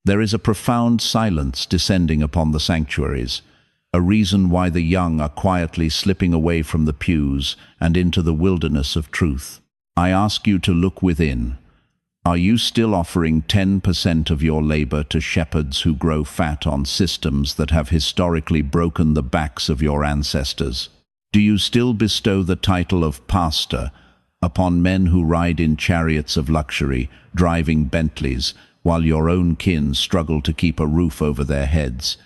There is a profound silence descending upon the sanctuaries, a reason why the young are quietly slipping away from the pews and into the wilderness of truth. I ask you to look within. Are you still offering 10% of your labor to shepherds who grow fat on systems that have historically broken the backs of your ancestors? Do you still bestow the title of pastor upon men who ride in chariots of luxury, driving Bentleys, while your own kin struggle to keep a roof over their heads?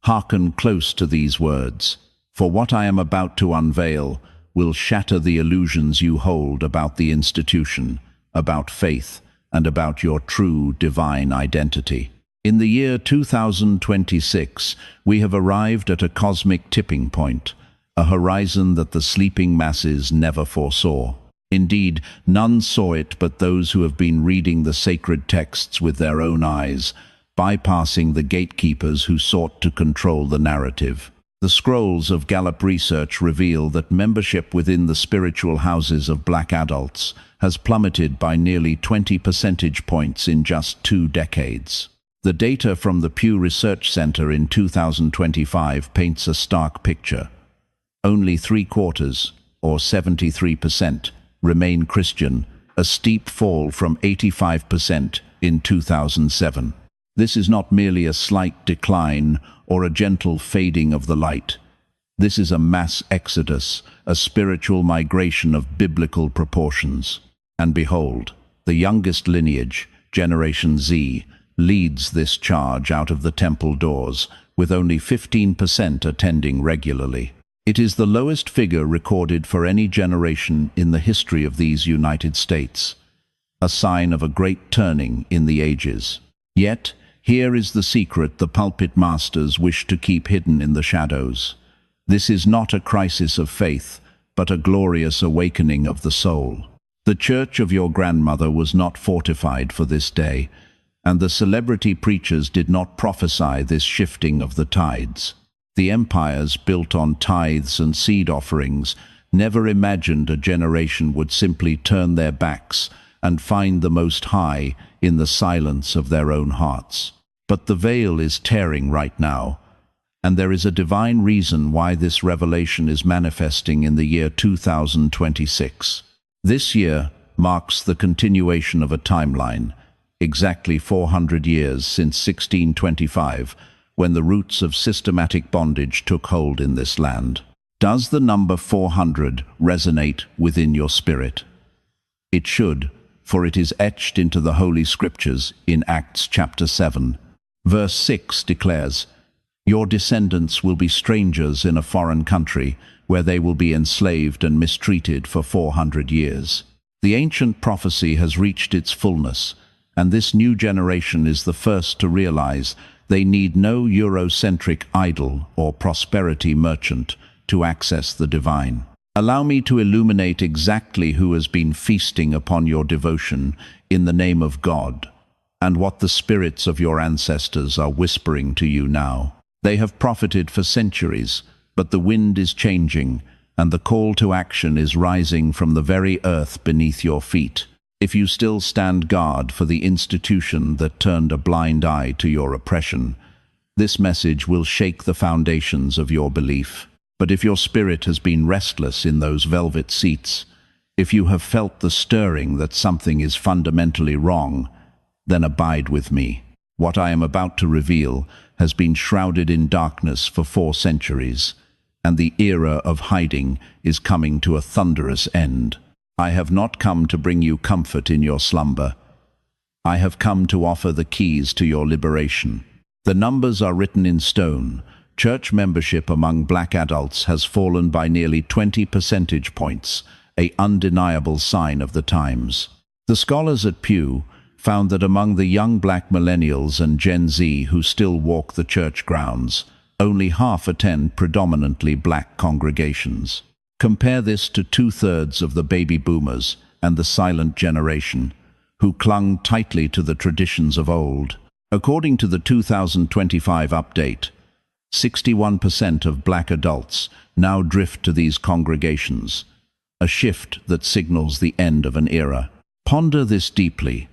Hearken close to these words, for what I am about to unveil will shatter the illusions you hold about the institution, about faith, and about your true divine identity. In the year 2026, we have arrived at a cosmic tipping point, a horizon that the sleeping masses never foresaw. Indeed, none saw it but those who have been reading the sacred texts with their own eyes, bypassing the gatekeepers who sought to control the narrative. The scrolls of Gallup research reveal that membership within the spiritual houses of black adults has plummeted by nearly 20 percentage points in just 2 decades. The data from the Pew Research Center in 2025 paints a stark picture. Only 3/4, or 73%, remain Christian, a steep fall from 85% in 2007. This is not merely a slight decline or a gentle fading of the light. This is a mass exodus, a spiritual migration of biblical proportions. And behold, the youngest lineage, Generation Z, leads this charge out of the temple doors, with only 15% attending regularly. It is the lowest figure recorded for any generation in the history of these United States, a sign of a great turning in the ages. Yet, here is the secret the pulpit masters wish to keep hidden in the shadows. This is not a crisis of faith, but a glorious awakening of the soul. The church of your grandmother was not fortified for this day, and the celebrity preachers did not prophesy this shifting of the tides. The empires built on tithes and seed offerings never imagined a generation would simply turn their backs and find the Most High in the silence of their own hearts. But the veil is tearing right now, and there is a divine reason why this revelation is manifesting in the year 2026. This year marks the continuation of a timeline, exactly 400 years since 1625, when the roots of systematic bondage took hold in this land. Does the number 400 resonate within your spirit? It should, for it is etched into the Holy Scriptures in Acts chapter 7. Verse 6 declares, "Your descendants will be strangers in a foreign country, where they will be enslaved and mistreated for 400 years. The ancient prophecy has reached its fullness, and this new generation is the first to realize they need no Eurocentric idol or prosperity merchant to access the divine. Allow me to illuminate exactly who has been feasting upon your devotion in the name of God, and what the spirits of your ancestors are whispering to you now. They have profited for centuries, but the wind is changing, and the call to action is rising from the very earth beneath your feet. If you still stand guard for the institution that turned a blind eye to your oppression, this message will shake the foundations of your belief. But if your spirit has been restless in those velvet seats, if you have felt the stirring that something is fundamentally wrong, then abide with me. What I am about to reveal has been shrouded in darkness for 4 centuries, and the era of hiding is coming to a thunderous end. I have not come to bring you comfort in your slumber. I have come to offer the keys to your liberation. The numbers are written in stone. Church membership among black adults has fallen by nearly 20 percentage points, an undeniable sign of the times. The scholars at Pew found that among the young black millennials and Gen Z who still walk the church grounds, only half attend predominantly black congregations. Compare this to 2/3 of the baby boomers and the silent generation, who clung tightly to the traditions of old. According to the 2025 update, 61% of black adults now drift to these congregations, a shift that signals the end of an era. Ponder this deeply.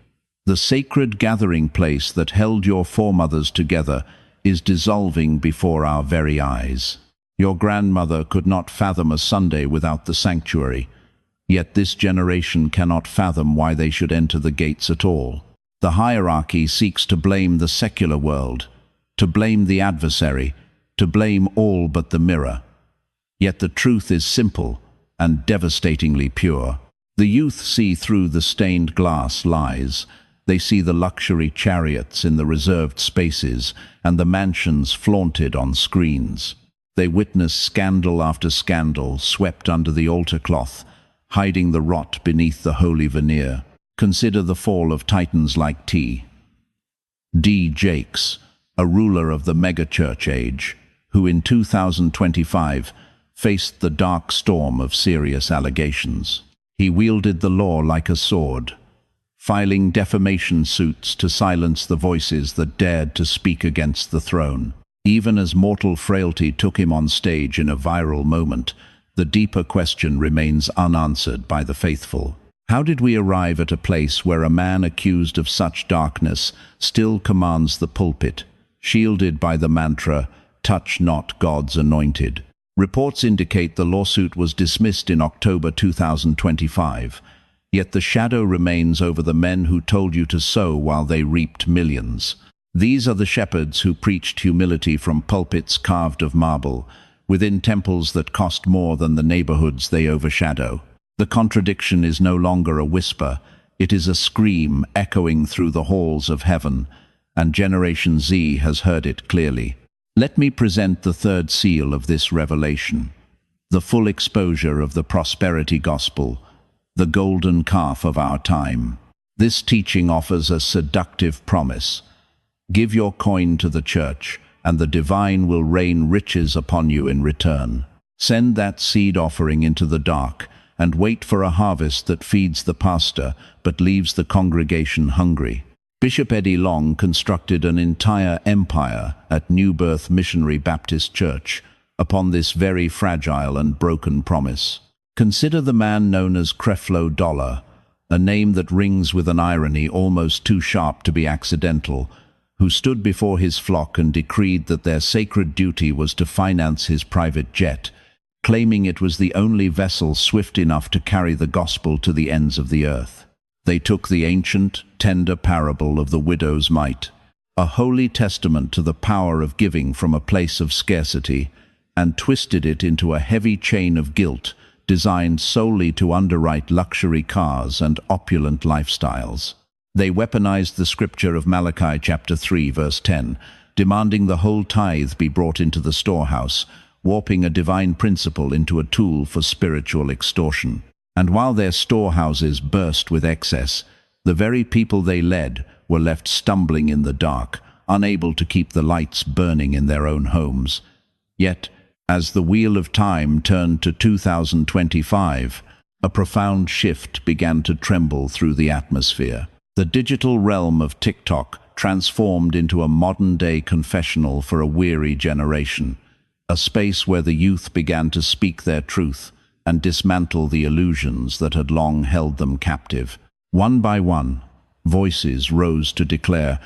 The sacred gathering place that held your foremothers together is dissolving before our very eyes. Your grandmother could not fathom a Sunday without the sanctuary, yet this generation cannot fathom why they should enter the gates at all. The hierarchy seeks to blame the secular world, to blame the adversary, to blame all but the mirror. Yet the truth is simple and devastatingly pure. The youth see through the stained glass lies. They see the luxury chariots in the reserved spaces and the mansions flaunted on screens. They witness scandal after scandal swept under the altar cloth, hiding the rot beneath the holy veneer. Consider the fall of titans like T.D. Jakes, a ruler of the megachurch age, who in 2025 faced the dark storm of serious allegations. He wielded the law like a sword, filing defamation suits to silence the voices that dared to speak against the throne. Even as mortal frailty took him on stage in a viral moment, the deeper question remains unanswered by the faithful. How did we arrive at a place where a man accused of such darkness still commands the pulpit, shielded by the mantra, "Touch not God's anointed"? Reports indicate the lawsuit was dismissed in October 2025, yet the shadow remains over the men who told you to sow while they reaped millions. These are the shepherds who preached humility from pulpits carved of marble, within temples that cost more than the neighborhoods they overshadow. The contradiction is no longer a whisper, it is a scream echoing through the halls of heaven, and Generation Z has heard it clearly. Let me present the third seal of this revelation, the full exposure of the prosperity gospel, the golden calf of our time. This teaching offers a seductive promise. Give your coin to the church, and the divine will rain riches upon you in return. Send that seed offering into the dark, and wait for a harvest that feeds the pastor, but leaves the congregation hungry. Bishop Eddie Long constructed an entire empire at New Birth Missionary Baptist Church upon this very fragile and broken promise. Consider the man known as Creflo Dollar, a name that rings with an irony almost too sharp to be accidental, who stood before his flock and decreed that their sacred duty was to finance his private jet, claiming it was the only vessel swift enough to carry the gospel to the ends of the earth. They took the ancient, tender parable of the widow's mite, a holy testament to the power of giving from a place of scarcity, and twisted it into a heavy chain of guilt designed solely to underwrite luxury cars and opulent lifestyles. They weaponized the scripture of Malachi chapter 3 verse 10, demanding the whole tithe be brought into the storehouse, warping a divine principle into a tool for spiritual extortion. And while their storehouses burst with excess, the very people they led were left stumbling in the dark, unable to keep the lights burning in their own homes. Yet, as the wheel of time turned to 2025, a profound shift began to tremble through the atmosphere. The digital realm of TikTok transformed into a modern-day confessional for a weary generation, a space where the youth began to speak their truth and dismantle the illusions that had long held them captive. One by one, voices rose to declare,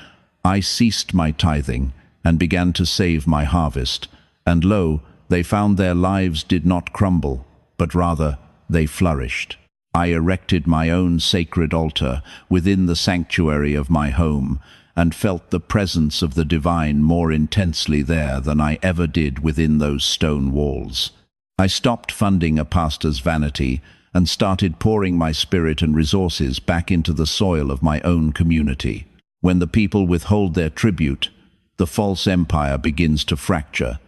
"I ceased my tithing and began to save my harvest," and lo, they found their lives did not crumble, but rather they flourished. "I erected my own sacred altar within the sanctuary of my home, and felt the presence of the divine more intensely there than I ever did within those stone walls. I stopped funding a pastor's vanity and started pouring my spirit and resources back into the soil of my own community. When the people withhold their tribute, the false empire begins to fracture,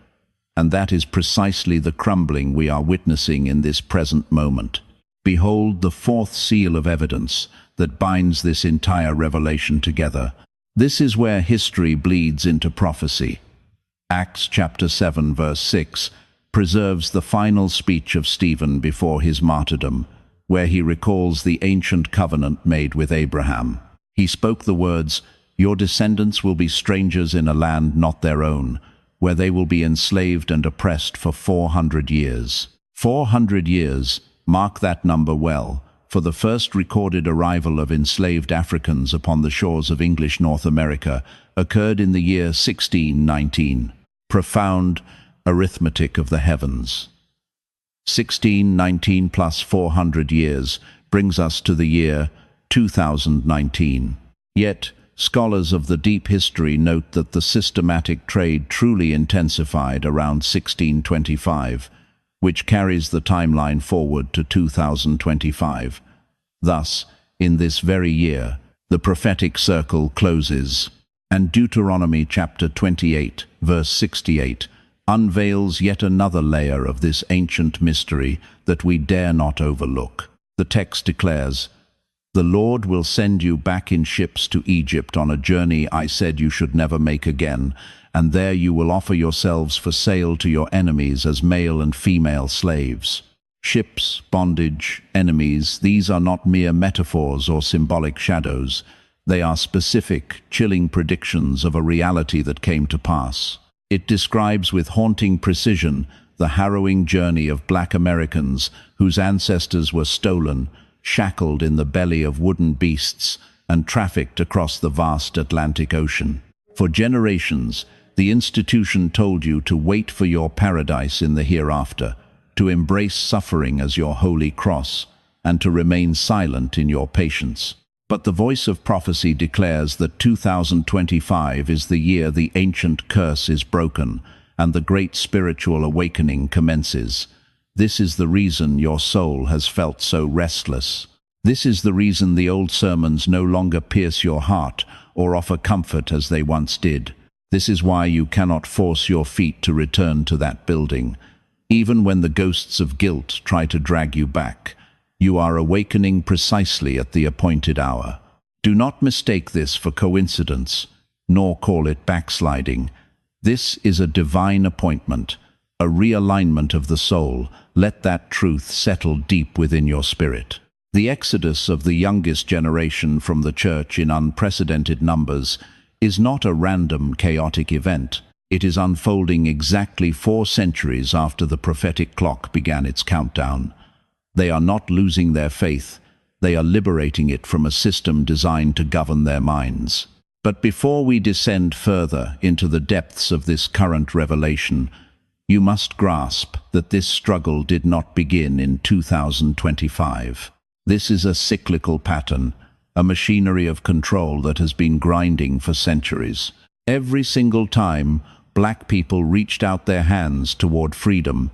and that is precisely the crumbling we are witnessing in this present moment. Behold the fourth seal of evidence that binds this entire revelation together. This is where history bleeds into prophecy. Acts chapter 7 verse 6 preserves the final speech of Stephen before his martyrdom, where he recalls the ancient covenant made with Abraham. He spoke the words, "Your descendants will be strangers in a land not their own, where they will be enslaved and oppressed for 400 years. 400 years, mark that number well, for the first recorded arrival of enslaved Africans upon the shores of English North America occurred in the year 1619. Profound arithmetic of the heavens. 1619 plus 400 years brings us to the year 2019. Yet, scholars of the deep history note that the systematic trade truly intensified around 1625, which carries the timeline forward to 2025. Thus, in this very year, the prophetic circle closes, and Deuteronomy chapter 28, verse 68, unveils yet another layer of this ancient mystery that we dare not overlook. The text declares, "The Lord will send you back in ships to Egypt on a journey I said you should never make again, and there you will offer yourselves for sale to your enemies as male and female slaves." Ships, bondage, enemies, these are not mere metaphors or symbolic shadows. They are specific, chilling predictions of a reality that came to pass. It describes with haunting precision the harrowing journey of Black Americans whose ancestors were stolen, shackled in the belly of wooden beasts, and trafficked across the vast Atlantic Ocean. For generations, the institution told you to wait for your paradise in the hereafter, to embrace suffering as your holy cross, and to remain silent in your patience. But the voice of prophecy declares that 2025 is the year the ancient curse is broken, and the great spiritual awakening commences. This is the reason your soul has felt so restless. This is the reason the old sermons no longer pierce your heart or offer comfort as they once did. This is why you cannot force your feet to return to that building. Even when the ghosts of guilt try to drag you back, you are awakening precisely at the appointed hour. Do not mistake this for coincidence, nor call it backsliding. This is a divine appointment, a realignment of the soul. Let that truth settle deep within your spirit. The exodus of the youngest generation from the church in unprecedented numbers is not a random, chaotic event. It is unfolding exactly 4 centuries after the prophetic clock began its countdown. They are not losing their faith, they are liberating it from a system designed to govern their minds. But before we descend further into the depths of this current revelation, you must grasp that this struggle did not begin in 2025. This is a cyclical pattern, a machinery of control that has been grinding for centuries. Every single time Black people reached out their hands toward freedom,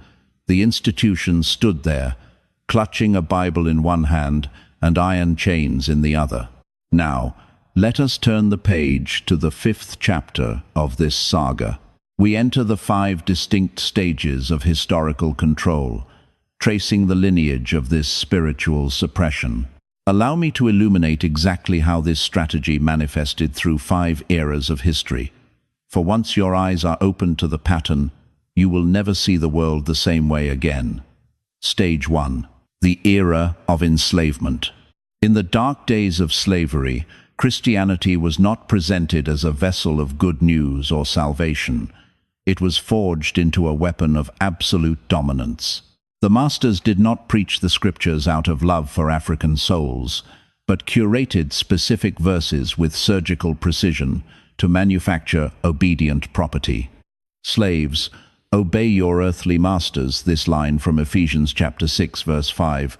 the institution stood there, clutching a Bible in one hand and iron chains in the other. Now, let us turn the page to the 5th chapter of this saga. We enter the 5 distinct stages of historical control, tracing the lineage of this spiritual suppression. Allow me to illuminate exactly how this strategy manifested through 5 eras of history. For once your eyes are open to the pattern, you will never see the world the same way again. Stage 1. The era of enslavement. In the dark days of slavery, Christianity was not presented as a vessel of good news or salvation. It was forged into a weapon of absolute dominance. The masters did not preach the scriptures out of love for African souls, but curated specific verses with surgical precision to manufacture obedient property. Slaves, obey your earthly masters, this line from Ephesians chapter 6 verse 5,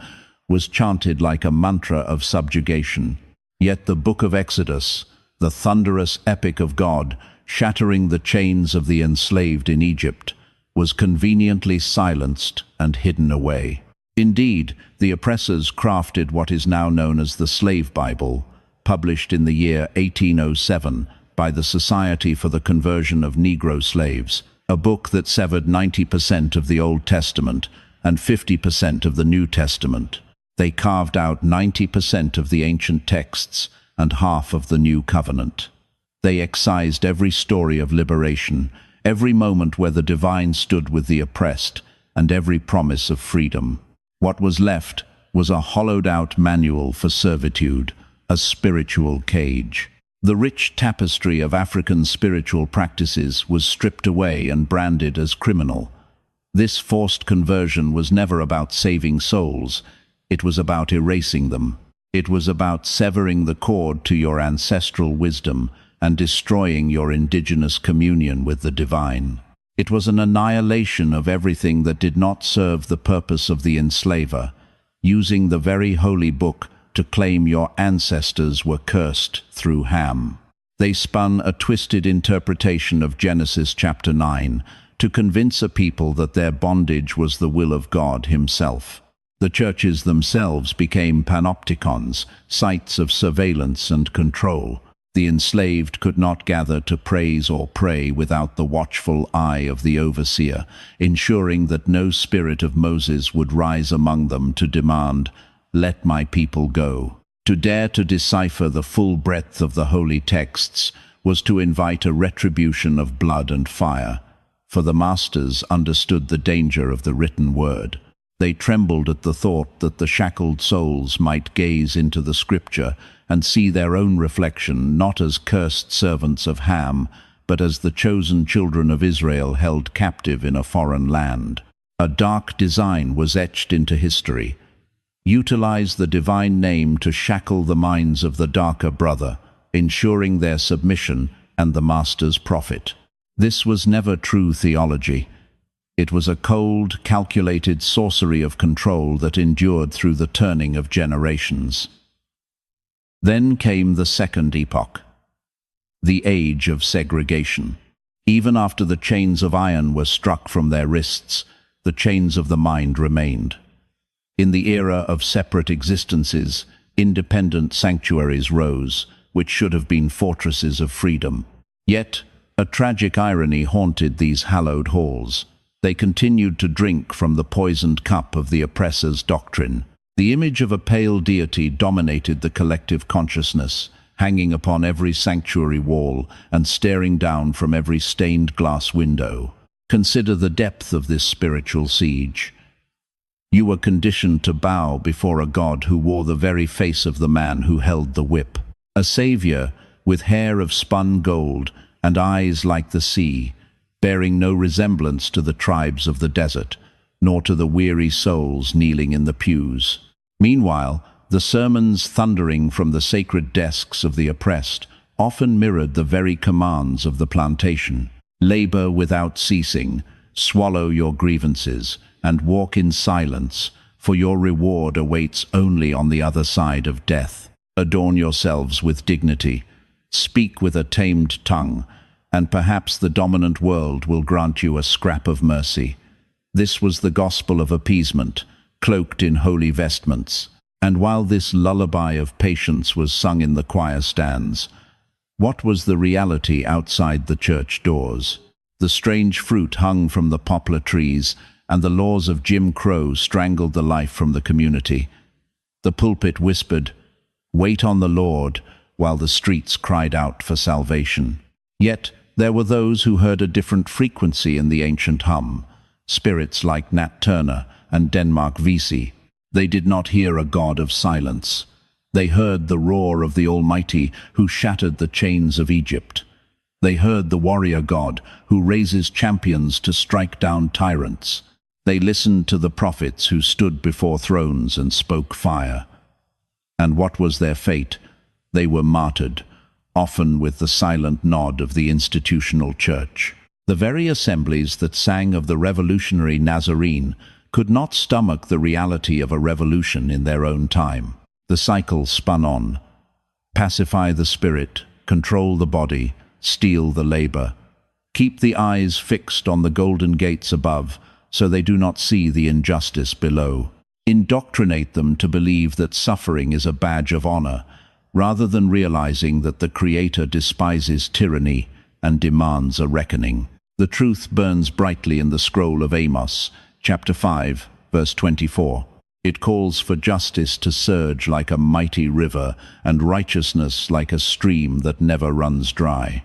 was chanted like a mantra of subjugation. Yet the book of Exodus, the thunderous epic of God, shattering the chains of the enslaved in Egypt, was conveniently silenced and hidden away. Indeed, the oppressors crafted what is now known as the Slave Bible, published in the year 1807 by the Society for the Conversion of Negro Slaves, a book that severed 90% of the Old Testament and 50% of the New Testament. They carved out 90% of the ancient texts and half of the New Covenant. They excised every story of liberation, every moment where the divine stood with the oppressed, and every promise of freedom. What was left was a hollowed-out manual for servitude, a spiritual cage. The rich tapestry of African spiritual practices was stripped away and branded as criminal. This forced conversion was never about saving souls. It was about erasing them. It was about severing the cord to your ancestral wisdom and destroying your indigenous communion with the divine. It was an annihilation of everything that did not serve the purpose of the enslaver, using the very holy book to claim your ancestors were cursed through Ham. They spun a twisted interpretation of Genesis chapter 9 to convince a people that their bondage was the will of God himself. The churches themselves became panopticons, sites of surveillance and control. The enslaved could not gather to praise or pray without the watchful eye of the overseer, ensuring that no spirit of Moses would rise among them to demand, "Let my people go." To dare to decipher the full breadth of the holy texts was to invite a retribution of blood and fire, for the masters understood the danger of the written word. They trembled at the thought that the shackled souls might gaze into the scripture and see their own reflection not as cursed servants of Ham, but as the chosen children of Israel held captive in a foreign land. A dark design was etched into history. Utilize the divine name to shackle the minds of the darker brother, ensuring their submission and the master's profit. This was never true theology. It was a cold, calculated sorcery of control that endured through the turning of generations. Then came the second epoch, the age of segregation. Even after the chains of iron were struck from their wrists, the chains of the mind remained. In the era of separate existences, independent sanctuaries rose, which should have been fortresses of freedom. Yet, a tragic irony haunted these hallowed halls. They continued to drink from the poisoned cup of the oppressor's doctrine. The image of a pale deity dominated the collective consciousness, hanging upon every sanctuary wall and staring down from every stained glass window. Consider the depth of this spiritual siege. You were conditioned to bow before a God who wore the very face of the man who held the whip. A savior with hair of spun gold and eyes like the sea, bearing no resemblance to the tribes of the desert, nor to the weary souls kneeling in the pews. Meanwhile, the sermons thundering from the sacred desks of the oppressed often mirrored the very commands of the plantation. Labor without ceasing, swallow your grievances, and walk in silence, for your reward awaits only on the other side of death. Adorn yourselves with dignity, speak with a tamed tongue, and perhaps the dominant world will grant you a scrap of mercy. This was the gospel of appeasement, cloaked in holy vestments. And while this lullaby of patience was sung in the choir stands, what was the reality outside the church doors? The strange fruit hung from the poplar trees, and the laws of Jim Crow strangled the life from the community. The pulpit whispered, "Wait on the Lord," while the streets cried out for salvation. Yet there were those who heard a different frequency in the ancient hum, spirits like Nat Turner and Denmark Vesey. They did not hear a God of silence. They heard the roar of the Almighty who shattered the chains of Egypt. They heard the warrior God who raises champions to strike down tyrants. They listened to the prophets who stood before thrones and spoke fire. And what was their fate? They were martyred, often with the silent nod of the institutional church. The very assemblies that sang of the revolutionary Nazarene could not stomach the reality of a revolution in their own time. The cycle spun on. Pacify the spirit, control the body, steal the labor. Keep the eyes fixed on the golden gates above, so they do not see the injustice below. Indoctrinate them to believe that suffering is a badge of honor, rather than realizing that the Creator despises tyranny and demands a reckoning. The truth burns brightly in the scroll of Amos, chapter 5, verse 24. It calls for justice to surge like a mighty river and righteousness like a stream that never runs dry.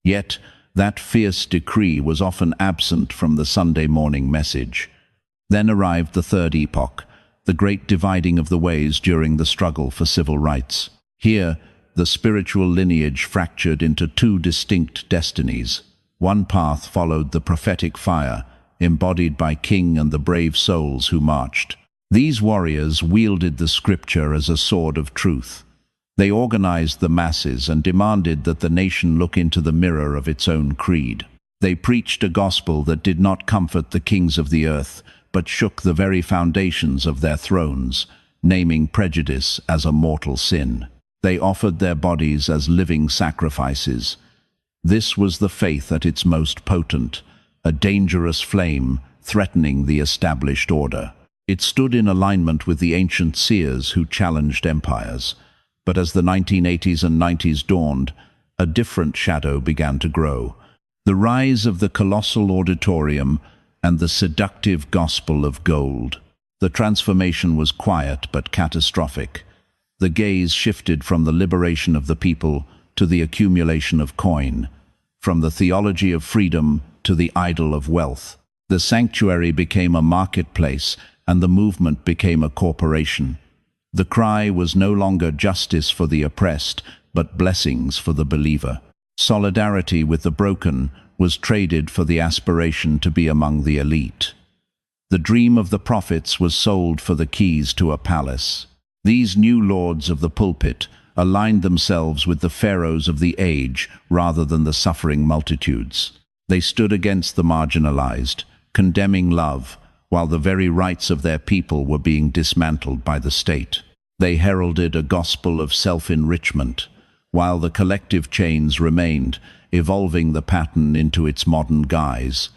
Yet, that fierce decree was often absent from the Sunday morning message. Then arrived the third epoch, the great dividing of the ways during the struggle for civil rights. Here, the spiritual lineage fractured into two distinct destinies. One path followed the prophetic fire, embodied by King and the brave souls who marched. These warriors wielded the scripture as a sword of truth. They organized the masses and demanded that the nation look into the mirror of its own creed. They preached a gospel that did not comfort the kings of the earth, but shook the very foundations of their thrones, naming prejudice as a mortal sin. They offered their bodies as living sacrifices. This was the faith at its most potent, a dangerous flame threatening the established order. It stood in alignment with the ancient seers who challenged empires. But as the 1980s and 90s dawned, a different shadow began to grow. The rise of the colossal auditorium and the seductive gospel of gold. The transformation was quiet but catastrophic. The gaze shifted from the liberation of the people to the accumulation of coin, from the theology of freedom to the idol of wealth. The sanctuary became a marketplace, and the movement became a corporation. The cry was no longer justice for the oppressed, but blessings for the believer. Solidarity with the broken was traded for the aspiration to be among the elite. The dream of the prophets was sold for the keys to a palace. These new lords of the pulpit aligned themselves with the pharaohs of the age rather than the suffering multitudes. They stood against the marginalized, condemning love, while the very rights of their people were being dismantled by the state. They heralded a gospel of self-enrichment, while the collective chains remained, evolving the pattern into its modern guise.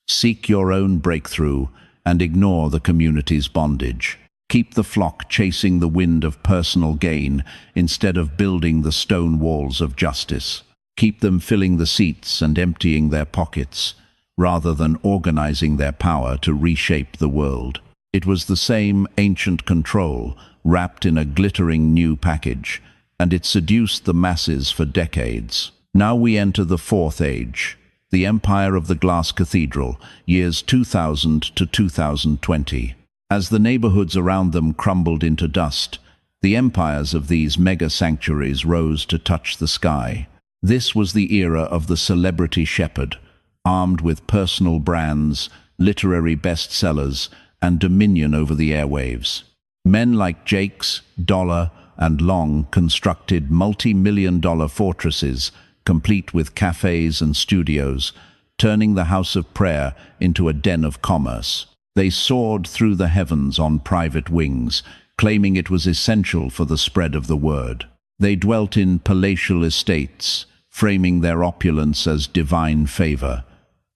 Seek your own breakthrough and ignore the community's bondage. Keep the flock chasing the wind of personal gain instead of building the stone walls of justice. Keep them filling the seats and emptying their pockets, rather than organizing their power to reshape the world. It was the same ancient control, wrapped in a glittering new package, and it seduced the masses for decades. Now we enter the fourth age, the empire of the glass cathedral, years 2000 to 2020. As the neighborhoods around them crumbled into dust, the empires of these mega-sanctuaries rose to touch the sky. This was the era of the celebrity shepherd, armed with personal brands, literary bestsellers, and dominion over the airwaves. Men like Jakes, Dollar, and Long constructed multi-million-dollar fortresses, complete with cafes and studios, turning the house of prayer into a den of commerce. They soared through the heavens on private wings, claiming it was essential for the spread of the word. They dwelt in palatial estates, framing their opulence as divine favor,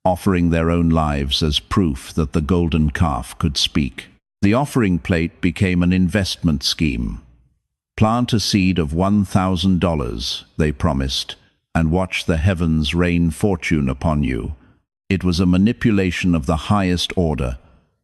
offering their own lives as proof that the golden calf could speak. The offering plate became an investment scheme. Plant a seed of $1,000, they promised, and watch the heavens rain fortune upon you. It was a manipulation of the highest order,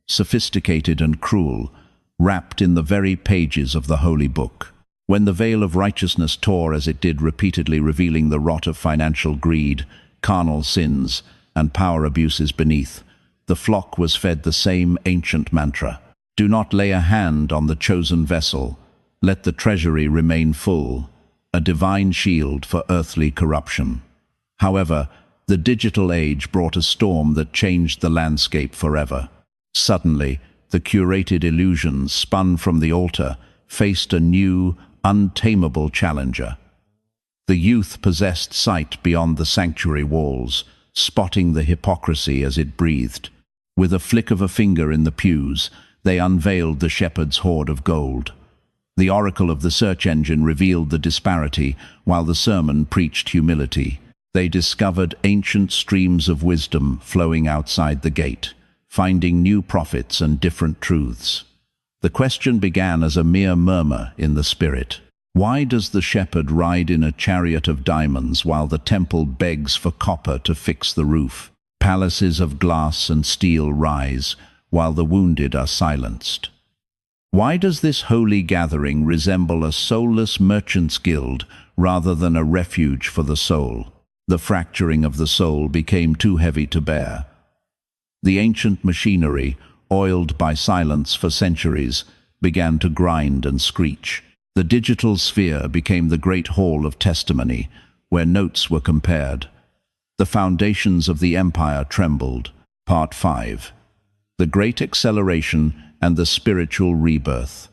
sophisticated and cruel, wrapped in the very pages of the Holy Book. When the veil of righteousness tore as it did repeatedly, revealing the rot of financial greed, carnal sins, and power abuses beneath, the flock was fed the same ancient mantra: do not lay a hand on the chosen vessel, let the treasury remain full, a divine shield for earthly corruption. However, the digital age brought a storm that changed the landscape forever. Suddenly, the curated illusions spun from the altar faced a new, untamable challenger. The youth possessed sight beyond the sanctuary walls, spotting the hypocrisy as it breathed. With a flick of a finger in the pews, they unveiled the shepherd's hoard of gold. The oracle of the search engine revealed the disparity, while the sermon preached humility. They discovered ancient streams of wisdom flowing outside the gate, finding new prophets and different truths. The question began as a mere murmur in the spirit. Why does the shepherd ride in a chariot of diamonds while the temple begs for copper to fix the roof? Palaces of glass and steel rise, while the wounded are silenced. Why does this holy gathering resemble a soulless merchant's guild rather than a refuge for the soul? The fracturing of the soul became too heavy to bear. The ancient machinery, oiled by silence for centuries, began to grind and screech. The digital sphere became the great hall of testimony, where notes were compared. The foundations of the empire trembled. Part 5. The Great Acceleration and the spiritual rebirth,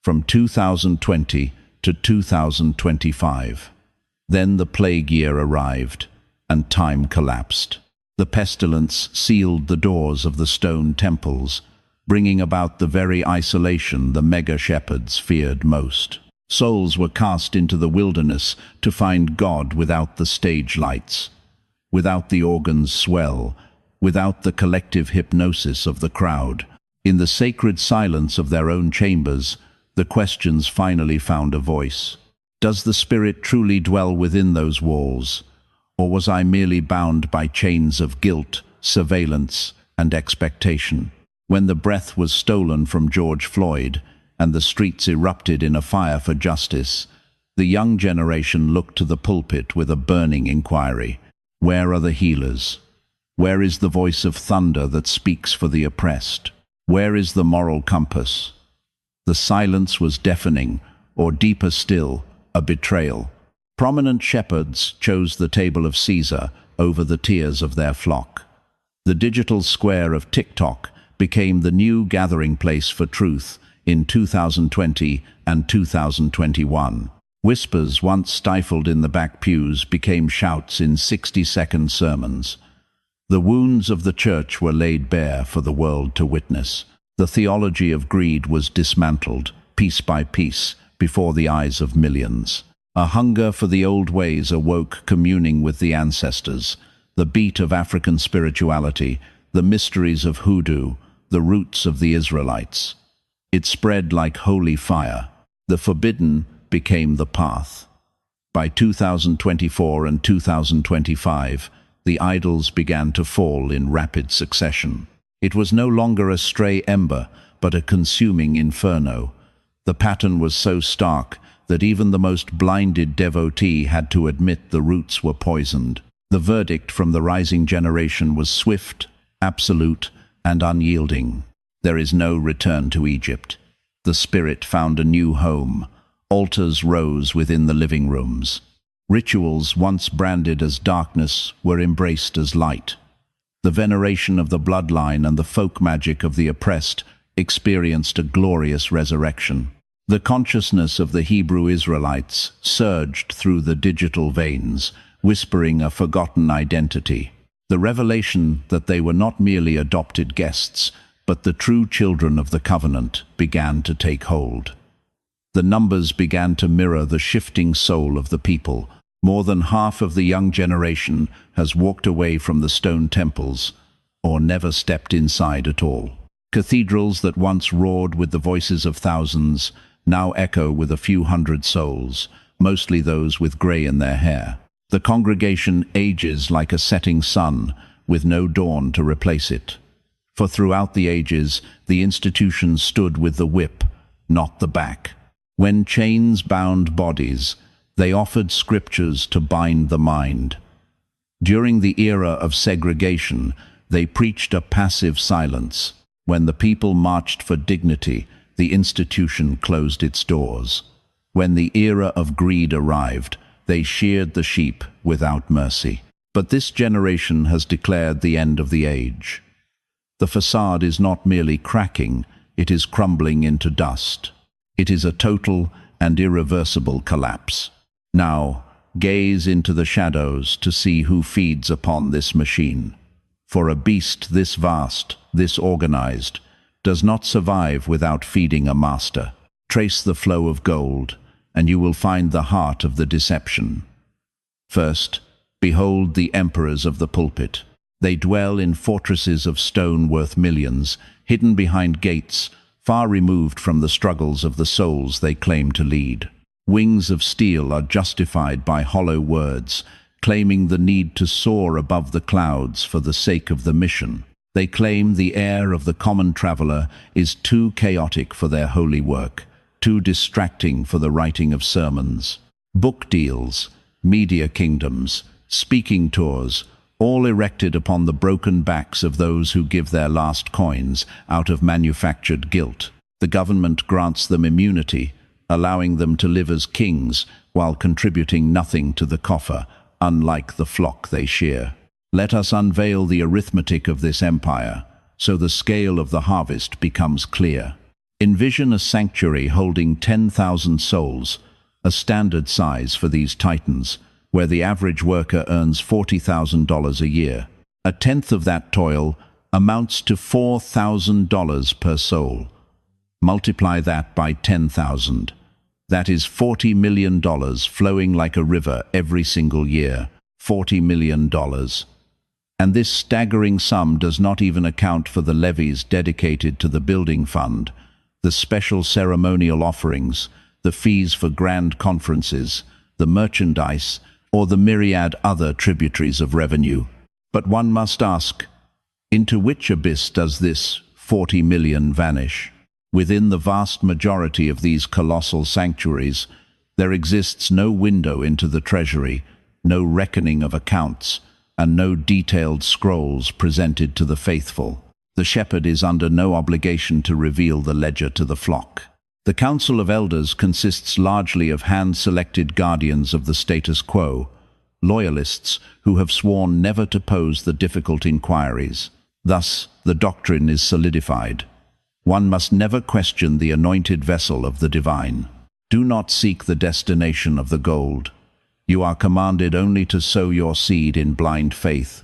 from 2020 to 2025. Then the plague year arrived, and time collapsed. The pestilence sealed the doors of the stone temples, bringing about the very isolation the mega-shepherds feared most. Souls were cast into the wilderness to find God without the stage lights, without the organ's swell, without the collective hypnosis of the crowd. In the sacred silence of their own chambers, the questions finally found a voice. Does the Spirit truly dwell within those walls, or was I merely bound by chains of guilt, surveillance, and expectation? When the breath was stolen from George Floyd, and the streets erupted in a fire for justice, the young generation looked to the pulpit with a burning inquiry. Where are the healers? Where is the voice of thunder that speaks for the oppressed? Where is the moral compass? The silence was deafening, or deeper still, a betrayal. Prominent shepherds chose the table of Caesar over the tears of their flock. The digital square of TikTok became the new gathering place for truth in 2020 and 2021. Whispers once stifled in the back pews became shouts in 60-second sermons. The wounds of the church were laid bare for the world to witness. The theology of greed was dismantled, piece by piece, before the eyes of millions. A hunger for the old ways awoke, communing with the ancestors, the beat of African spirituality, the mysteries of hoodoo, the roots of the Israelites. It spread like holy fire. The forbidden became the path. By 2024 and 2025, the idols began to fall in rapid succession. It was no longer a stray ember, but a consuming inferno. The pattern was so stark that even the most blinded devotee had to admit the roots were poisoned. The verdict from the rising generation was swift, absolute, and unyielding. There is no return to Egypt. The spirit found a new home. Altars rose within the living rooms. Rituals once branded as darkness were embraced as light. The veneration of the bloodline and the folk magic of the oppressed experienced a glorious resurrection. The consciousness of the Hebrew Israelites surged through the digital veins, whispering a forgotten identity. The revelation that they were not merely adopted guests, but the true children of the covenant began to take hold. The numbers began to mirror the shifting soul of the people. More than half of the young generation has walked away from the stone temples, or never stepped inside at all. Cathedrals that once roared with the voices of thousands now echo with a few hundred souls, mostly those with grey in their hair. The congregation ages like a setting sun, with no dawn to replace it. For throughout the ages, the institution stood with the whip, not the back. When chains bound bodies, they offered scriptures to bind the mind. During the era of segregation, they preached a passive silence. When the people marched for dignity, the institution closed its doors. When the era of greed arrived, they sheared the sheep without mercy. But this generation has declared the end of the age. The facade is not merely cracking, it is crumbling into dust. It is a total and irreversible collapse. Now, gaze into the shadows to see who feeds upon this machine. For a beast this vast, this organized, does not survive without feeding a master. Trace the flow of gold, and you will find the heart of the deception. First, behold the emperors of the pulpit. They dwell in fortresses of stone worth millions, hidden behind gates, far removed from the struggles of the souls they claim to lead. Wings of steel are justified by hollow words, claiming the need to soar above the clouds for the sake of the mission. They claim the air of the common traveler is too chaotic for their holy work, too distracting for the writing of sermons. Book deals, media kingdoms, speaking tours, all erected upon the broken backs of those who give their last coins out of manufactured guilt. The government grants them immunity, allowing them to live as kings while contributing nothing to the coffer, unlike the flock they shear. Let us unveil the arithmetic of this empire. so the scale of the harvest becomes clear. Envision a sanctuary holding 10,000 souls, a standard size for these titans, where the average worker earns $40,000 a year. A tenth of that toil amounts to $4,000 per soul. Multiply that by 10,000. That is $40 million flowing like a river every single year. $40 million. And this staggering sum does not even account for the levies dedicated to the building fund, the special ceremonial offerings, the fees for grand conferences, the merchandise, or the myriad other tributaries of revenue. But one must ask, into which abyss does this 40 million vanish? Within the vast majority of these colossal sanctuaries, there exists no window into the treasury, no reckoning of accounts, and no detailed scrolls presented to the faithful. The shepherd is under no obligation to reveal the ledger to the flock. The council of elders consists largely of hand-selected guardians of the status quo, loyalists who have sworn never to pose the difficult inquiries. Thus, the doctrine is solidified. One must never question the anointed vessel of the divine. Do not seek the destination of the gold. You are commanded only to sow your seed in blind faith,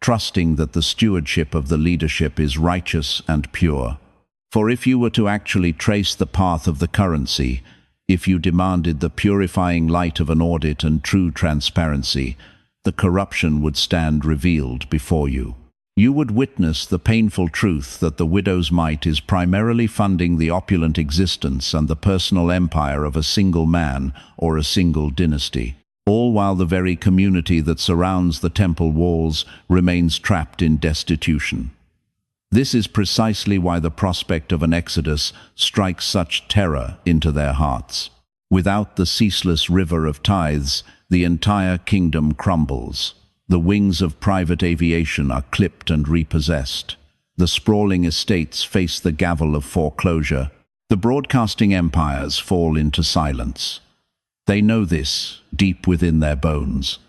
trusting that the stewardship of the leadership is righteous and pure. For if you were to actually trace the path of the currency, if you demanded the purifying light of an audit and true transparency, the corruption would stand revealed before you. You would witness the painful truth that the widow's mite is primarily funding the opulent existence and the personal empire of a single man or a single dynasty, all while the very community that surrounds the temple walls remains trapped in destitution. This is precisely why the prospect of an exodus strikes such terror into their hearts. Without the ceaseless river of tithes, the entire kingdom crumbles. The wings of private aviation are clipped and repossessed. The sprawling estates face the gavel of foreclosure. The broadcasting empires fall into silence. They know this deep within their bones.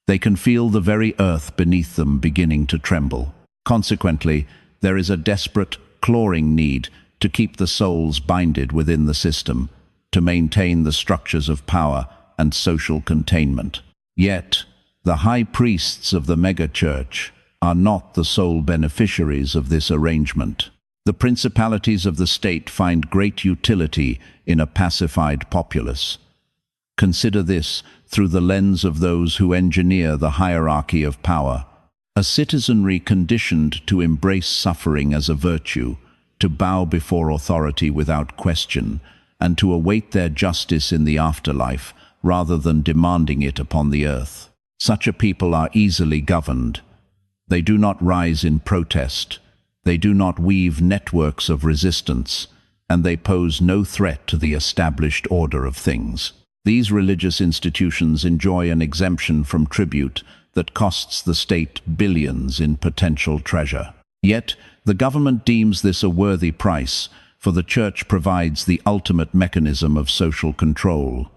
They can feel the very earth beneath them beginning to tremble. Consequently, there is a desperate, clawing need to keep the souls binded within the system, to maintain the structures of power and social containment. Yet, the high priests of the megachurch are not the sole beneficiaries of this arrangement. The principalities of the state find great utility in a pacified populace. Consider this through the lens of those who engineer the hierarchy of power. A citizenry conditioned to embrace suffering as a virtue, to bow before authority without question, and to await their justice in the afterlife rather than demanding it upon the earth. Such a people are easily governed. They do not rise in protest. They do not weave networks of resistance, and they pose no threat to the established order of things. These religious institutions enjoy an exemption from tribute that costs the state billions in potential treasure. Yet, the government deems this a worthy price, for the church provides the ultimate mechanism of social control.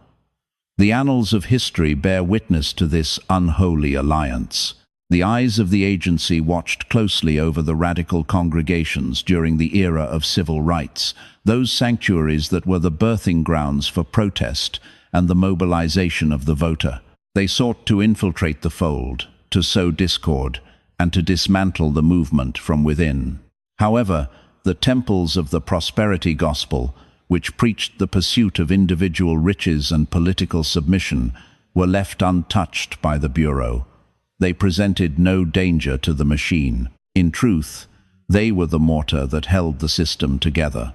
The annals of history bear witness to this unholy alliance. The eyes of the agency watched closely over the radical congregations during the era of civil rights, those sanctuaries that were the birthing grounds for protest and the mobilization of the voter. They sought to infiltrate the fold, to sow discord, and to dismantle the movement from within. However, the temples of the prosperity gospel, which preached the pursuit of individual riches and political submission, were left untouched by the Bureau. They presented no danger to the machine. In truth, they were the mortar that held the system together.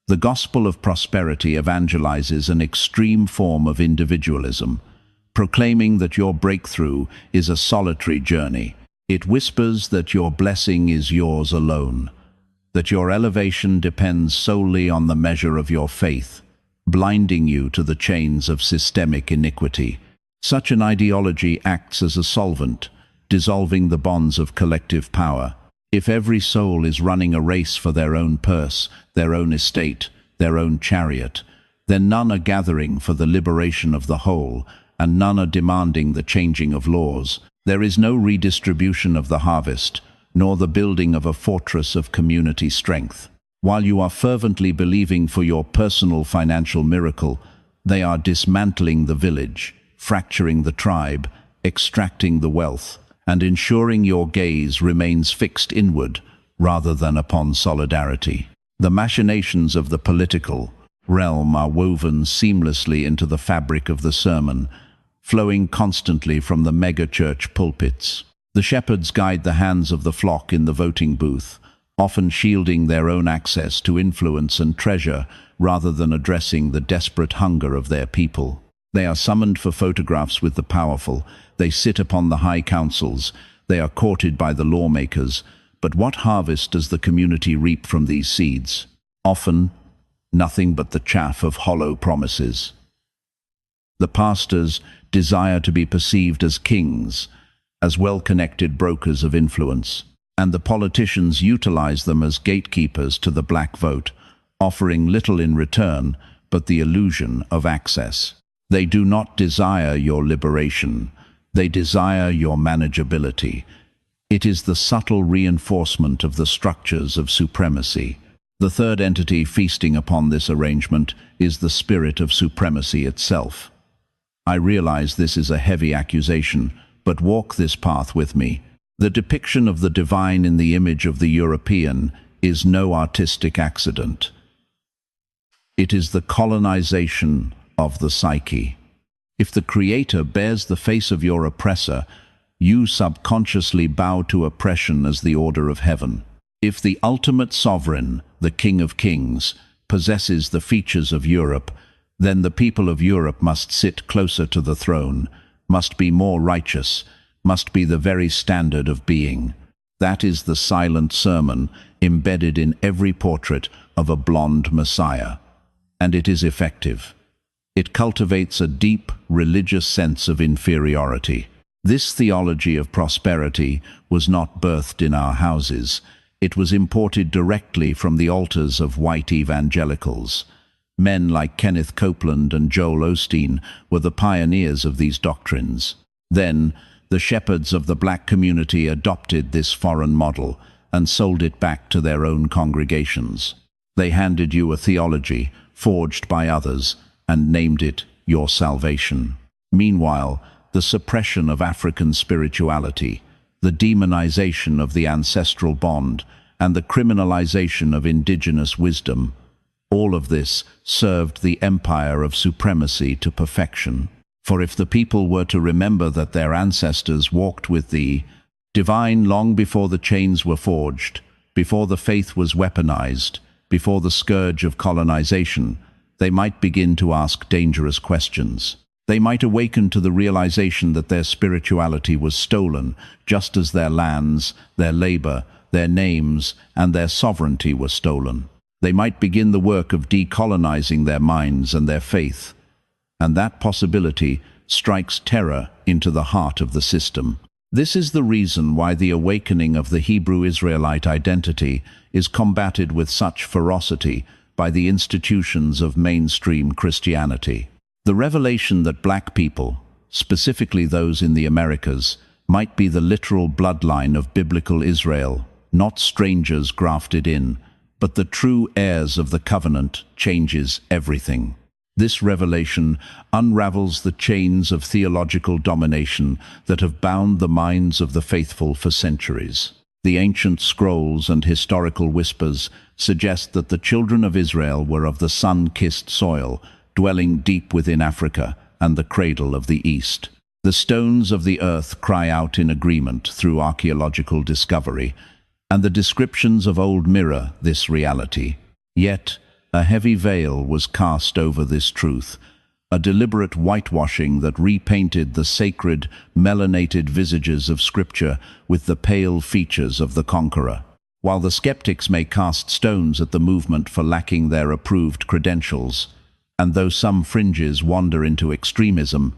The gospel of prosperity evangelizes an extreme form of individualism, proclaiming that your breakthrough is a solitary journey. It whispers that your blessing is yours alone, that your elevation depends solely on the measure of your faith, blinding you to the chains of systemic iniquity. Such an ideology acts as a solvent, dissolving the bonds of collective power. If every soul is running a race for their own purse, their own estate, their own chariot, then none are gathering for the liberation of the whole, and none are demanding the changing of laws. There is no redistribution of the harvest, nor the building of a fortress of community strength. While you are fervently believing for your personal financial miracle, they are dismantling the village, fracturing the tribe, extracting the wealth, and ensuring your gaze remains fixed inward rather than upon solidarity. The machinations of the political realm are woven seamlessly into the fabric of the sermon, flowing constantly from the mega-church pulpits. The shepherds guide the hands of the flock in the voting booth, often shielding their own access to influence and treasure rather than addressing the desperate hunger of their people. They are summoned for photographs with the powerful, they sit upon the high councils, they are courted by the lawmakers, but what harvest does the community reap from these seeds? Often, nothing but the chaff of hollow promises. The pastors desire to be perceived as kings, as well-connected brokers of influence, and the politicians utilize them as gatekeepers to the black vote, offering little in return but the illusion of access. They do not desire your liberation, they desire your manageability. It is the subtle reinforcement of the structures of supremacy. The third entity feasting upon this arrangement is the spirit of supremacy itself. I realize this is a heavy accusation, but walk this path with me. The depiction of the divine in the image of the European is no artistic accident. It is the colonization of the psyche. If the Creator bears the face of your oppressor, you subconsciously bow to oppression as the order of heaven. If the ultimate sovereign, the King of Kings, possesses the features of Europe, then the people of Europe must sit closer to the throne, must be more righteous, must be the very standard of being. That is the silent sermon embedded in every portrait of a blonde Messiah. And it is effective. It cultivates a deep religious sense of inferiority. This theology of prosperity was not birthed in our houses. It was imported directly from the altars of white evangelicals. Men like Kenneth Copeland and Joel Osteen were the pioneers of these doctrines. Then, the shepherds of the black community adopted this foreign model and sold it back to their own congregations. They handed you a theology, forged by others, and named it your salvation. Meanwhile, the suppression of African spirituality, the demonization of the ancestral bond, and the criminalization of indigenous wisdom, all of this served the empire of supremacy to perfection. For if the people were to remember that their ancestors walked with the divine long before the chains were forged, before the faith was weaponized, before the scourge of colonization, they might begin to ask dangerous questions. They might awaken to the realization that their spirituality was stolen, just as their lands, their labor, their names, and their sovereignty were stolen. They might begin the work of decolonizing their minds and their faith. And that possibility strikes terror into the heart of the system. This is the reason why the awakening of the Hebrew Israelite identity is combated with such ferocity by the institutions of mainstream Christianity. The revelation that black people, specifically those in the Americas, might be the literal bloodline of biblical Israel, not strangers grafted in, but the true heirs of the covenant, changes everything. This revelation unravels the chains of theological domination that have bound the minds of the faithful for centuries. The ancient scrolls and historical whispers suggest that the children of Israel were of the sun-kissed soil, dwelling deep within Africa and the cradle of the East. The stones of the earth cry out in agreement through archaeological discovery, and the descriptions of old mirror this reality. Yet, a heavy veil was cast over this truth, a deliberate whitewashing that repainted the sacred, melanated visages of Scripture with the pale features of the conqueror. While the skeptics may cast stones at the movement for lacking their approved credentials, and though some fringes wander into extremism,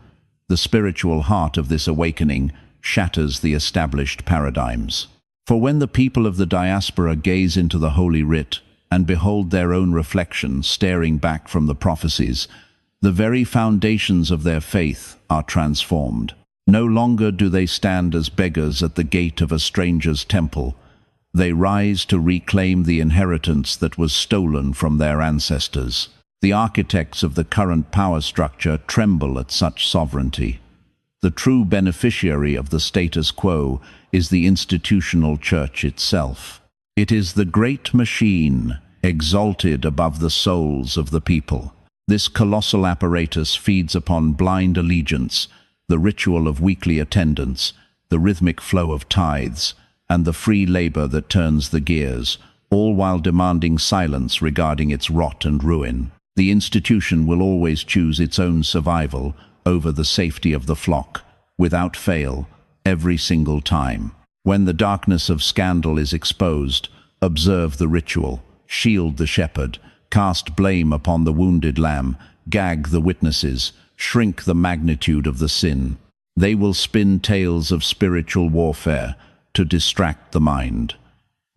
the spiritual heart of this awakening shatters the established paradigms. For when the people of the diaspora gaze into the Holy Writ and behold their own reflection staring back from the prophecies, the very foundations of their faith are transformed. No longer do they stand as beggars at the gate of a stranger's temple, They rise to reclaim the inheritance that was stolen from their ancestors. The architects of the current power structure tremble at such sovereignty. The true beneficiary of the status quo is the institutional church itself. It is the great machine, exalted above the souls of the people. This colossal apparatus feeds upon blind allegiance, the ritual of weekly attendance, the rhythmic flow of tithes, and the free labor that turns the gears, all while demanding silence regarding its rot and ruin. The institution will always choose its own survival over the safety of the flock, without fail, every single time. When the darkness of scandal is exposed, observe the ritual, shield the shepherd, cast blame upon the wounded lamb, gag the witnesses, shrink the magnitude of the sin. They will spin tales of spiritual warfare to distract the mind.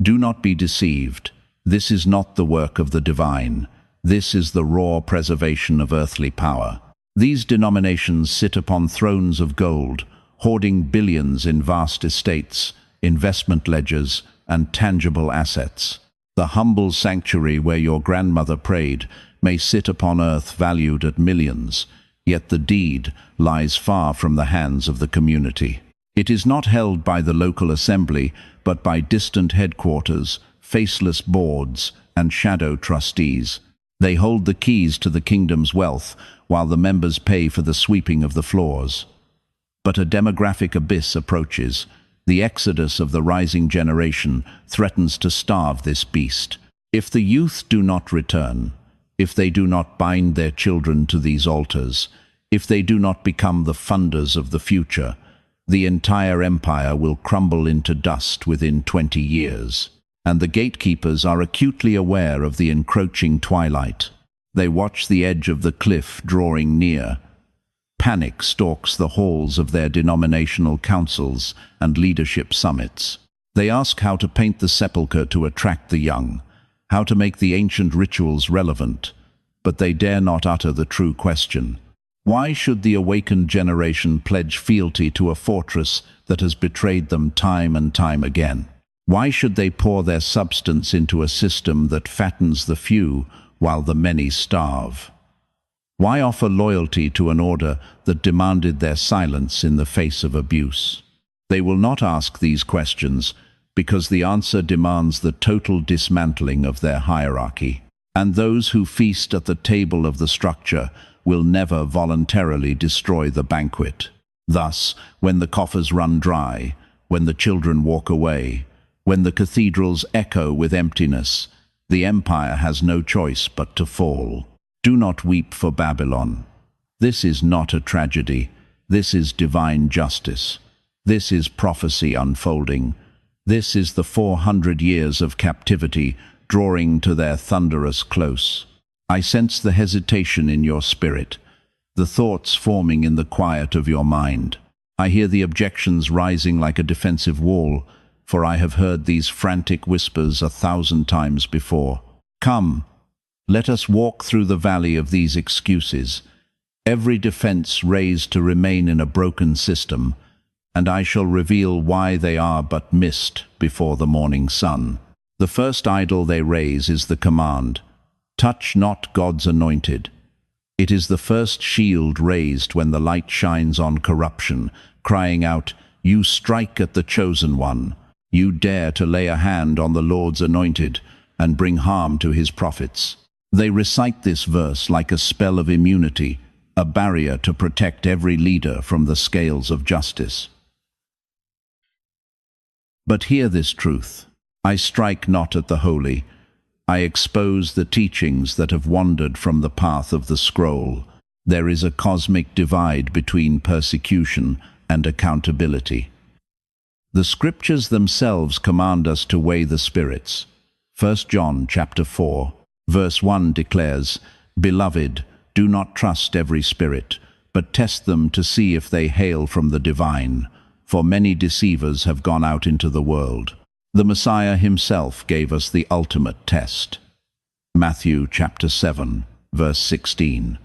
Do not be deceived. This is not the work of the divine. This is the raw preservation of earthly power. These denominations sit upon thrones of gold, hoarding billions in vast estates, investment ledgers, and tangible assets. The humble sanctuary where your grandmother prayed may sit upon earth valued at millions, yet the deed lies far from the hands of the community. It is not held by the local assembly, but by distant headquarters, faceless boards, and shadow trustees. They hold the keys to the kingdom's wealth, while the members pay for the sweeping of the floors. But a demographic abyss approaches. The exodus of the rising generation threatens to starve this beast. If the youth do not return, if they do not bind their children to these altars, if they do not become the funders of the future, the entire empire will crumble into dust within 20 years. And the gatekeepers are acutely aware of the encroaching twilight. They watch the edge of the cliff drawing near. Panic stalks the halls of their denominational councils and leadership summits. They ask how to paint the sepulchre to attract the young, how to make the ancient rituals relevant, but they dare not utter the true question. Why should the awakened generation pledge fealty to a fortress that has betrayed them time and time again? Why should they pour their substance into a system that fattens the few while the many starve? Why offer loyalty to an order that demanded their silence in the face of abuse? They will not ask these questions because the answer demands the total dismantling of their hierarchy. And those who feast at the table of the structure will never voluntarily destroy the banquet. Thus, when the coffers run dry, when the children walk away, when the cathedrals echo with emptiness, the empire has no choice but to fall. Do not weep for Babylon. This is not a tragedy. This is divine justice. This is prophecy unfolding. This is the 400 years of captivity drawing to their thunderous close. I sense the hesitation in your spirit, the thoughts forming in the quiet of your mind. I hear the objections rising like a defensive wall, for I have heard these frantic whispers 1,000 times before. Come, let us walk through the valley of these excuses, every defense raised to remain in a broken system, and I shall reveal why they are but mist before the morning sun. The first idol they raise is the command, "Touch not God's anointed." It is the first shield raised when the light shines on corruption, crying out, "You strike at the chosen one. You dare to lay a hand on the Lord's anointed and bring harm to his prophets." They recite this verse like a spell of immunity, a barrier to protect every leader from the scales of justice. But hear this truth. I strike not at the holy. I expose the teachings that have wandered from the path of the scroll. There is a cosmic divide between persecution and accountability. The scriptures themselves command us to weigh the spirits. 1 John chapter 4, verse 1 declares, "Beloved, do not trust every spirit, but test them to see if they hail from the divine, for many deceivers have gone out into the world." The Messiah himself gave us the ultimate test. Matthew chapter 7, verse 16,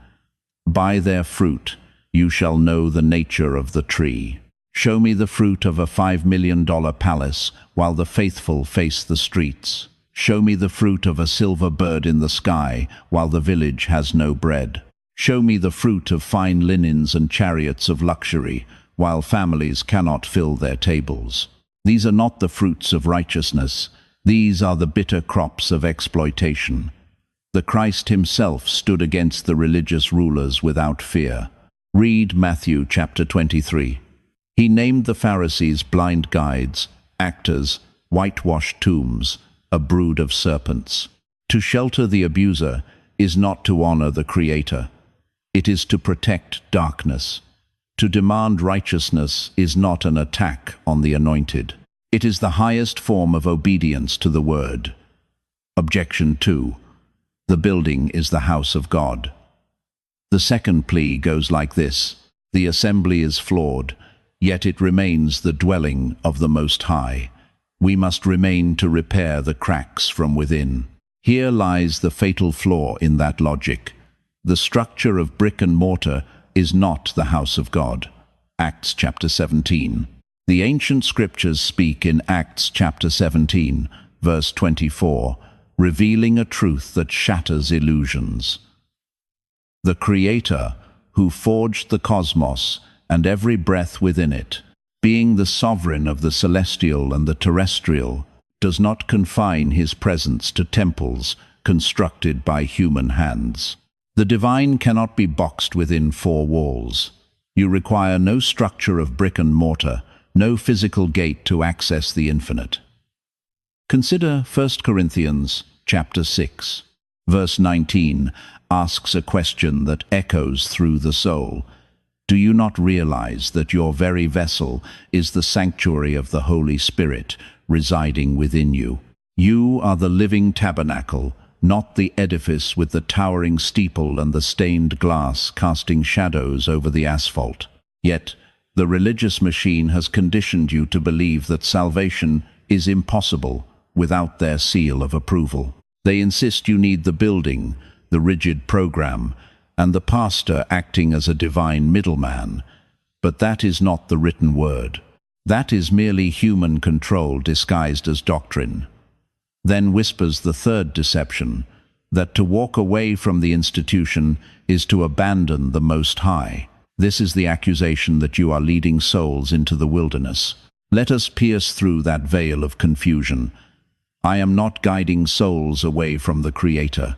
"By their fruit you shall know the nature of the tree. Show me the fruit of a $5 million palace while the faithful face the streets. Show me the fruit of a silver bird in the sky while the village has no bread. Show me the fruit of fine linens and chariots of luxury while families cannot fill their tables. These are not the fruits of righteousness. These are the bitter crops of exploitation. The Christ himself stood against the religious rulers without fear. Read Matthew chapter 23. He named the Pharisees blind guides, actors, whitewashed tombs, a brood of serpents. To shelter the abuser is not to honor the Creator. It is to protect darkness. To demand righteousness is not an attack on the anointed. It is the highest form of obedience to the word. Objection 2. The building is the house of God. The second plea goes like this: the assembly is flawed, yet it remains the dwelling of the Most High. We must remain to repair the cracks from within. Here lies the fatal flaw in that logic. The structure of brick and mortar is not the house of God. Acts chapter 17. The ancient scriptures speak in Acts chapter 17, verse 24, revealing a truth that shatters illusions. The Creator, who forged the cosmos and every breath within it, being the sovereign of the celestial and the terrestrial, does not confine his presence to temples constructed by human hands. The divine cannot be boxed within four walls. You require no structure of brick and mortar, no physical gate to access the infinite. Consider 1 Corinthians chapter 6. Verse 19 asks a question that echoes through the soul. Do you not realize that your very vessel is the sanctuary of the Holy Spirit residing within you? You are the living tabernacle, not the edifice with the towering steeple and the stained glass casting shadows over the asphalt. Yet, the religious machine has conditioned you to believe that salvation is impossible without their seal of approval. They insist you need the building, the rigid program, and the pastor acting as a divine middleman. But that is not the written word. That is merely human control disguised as doctrine. Then whispers the third deception, that to walk away from the institution is to abandon the Most High. This is the accusation that you are leading souls into the wilderness. Let us pierce through that veil of confusion. I am not guiding souls away from the Creator.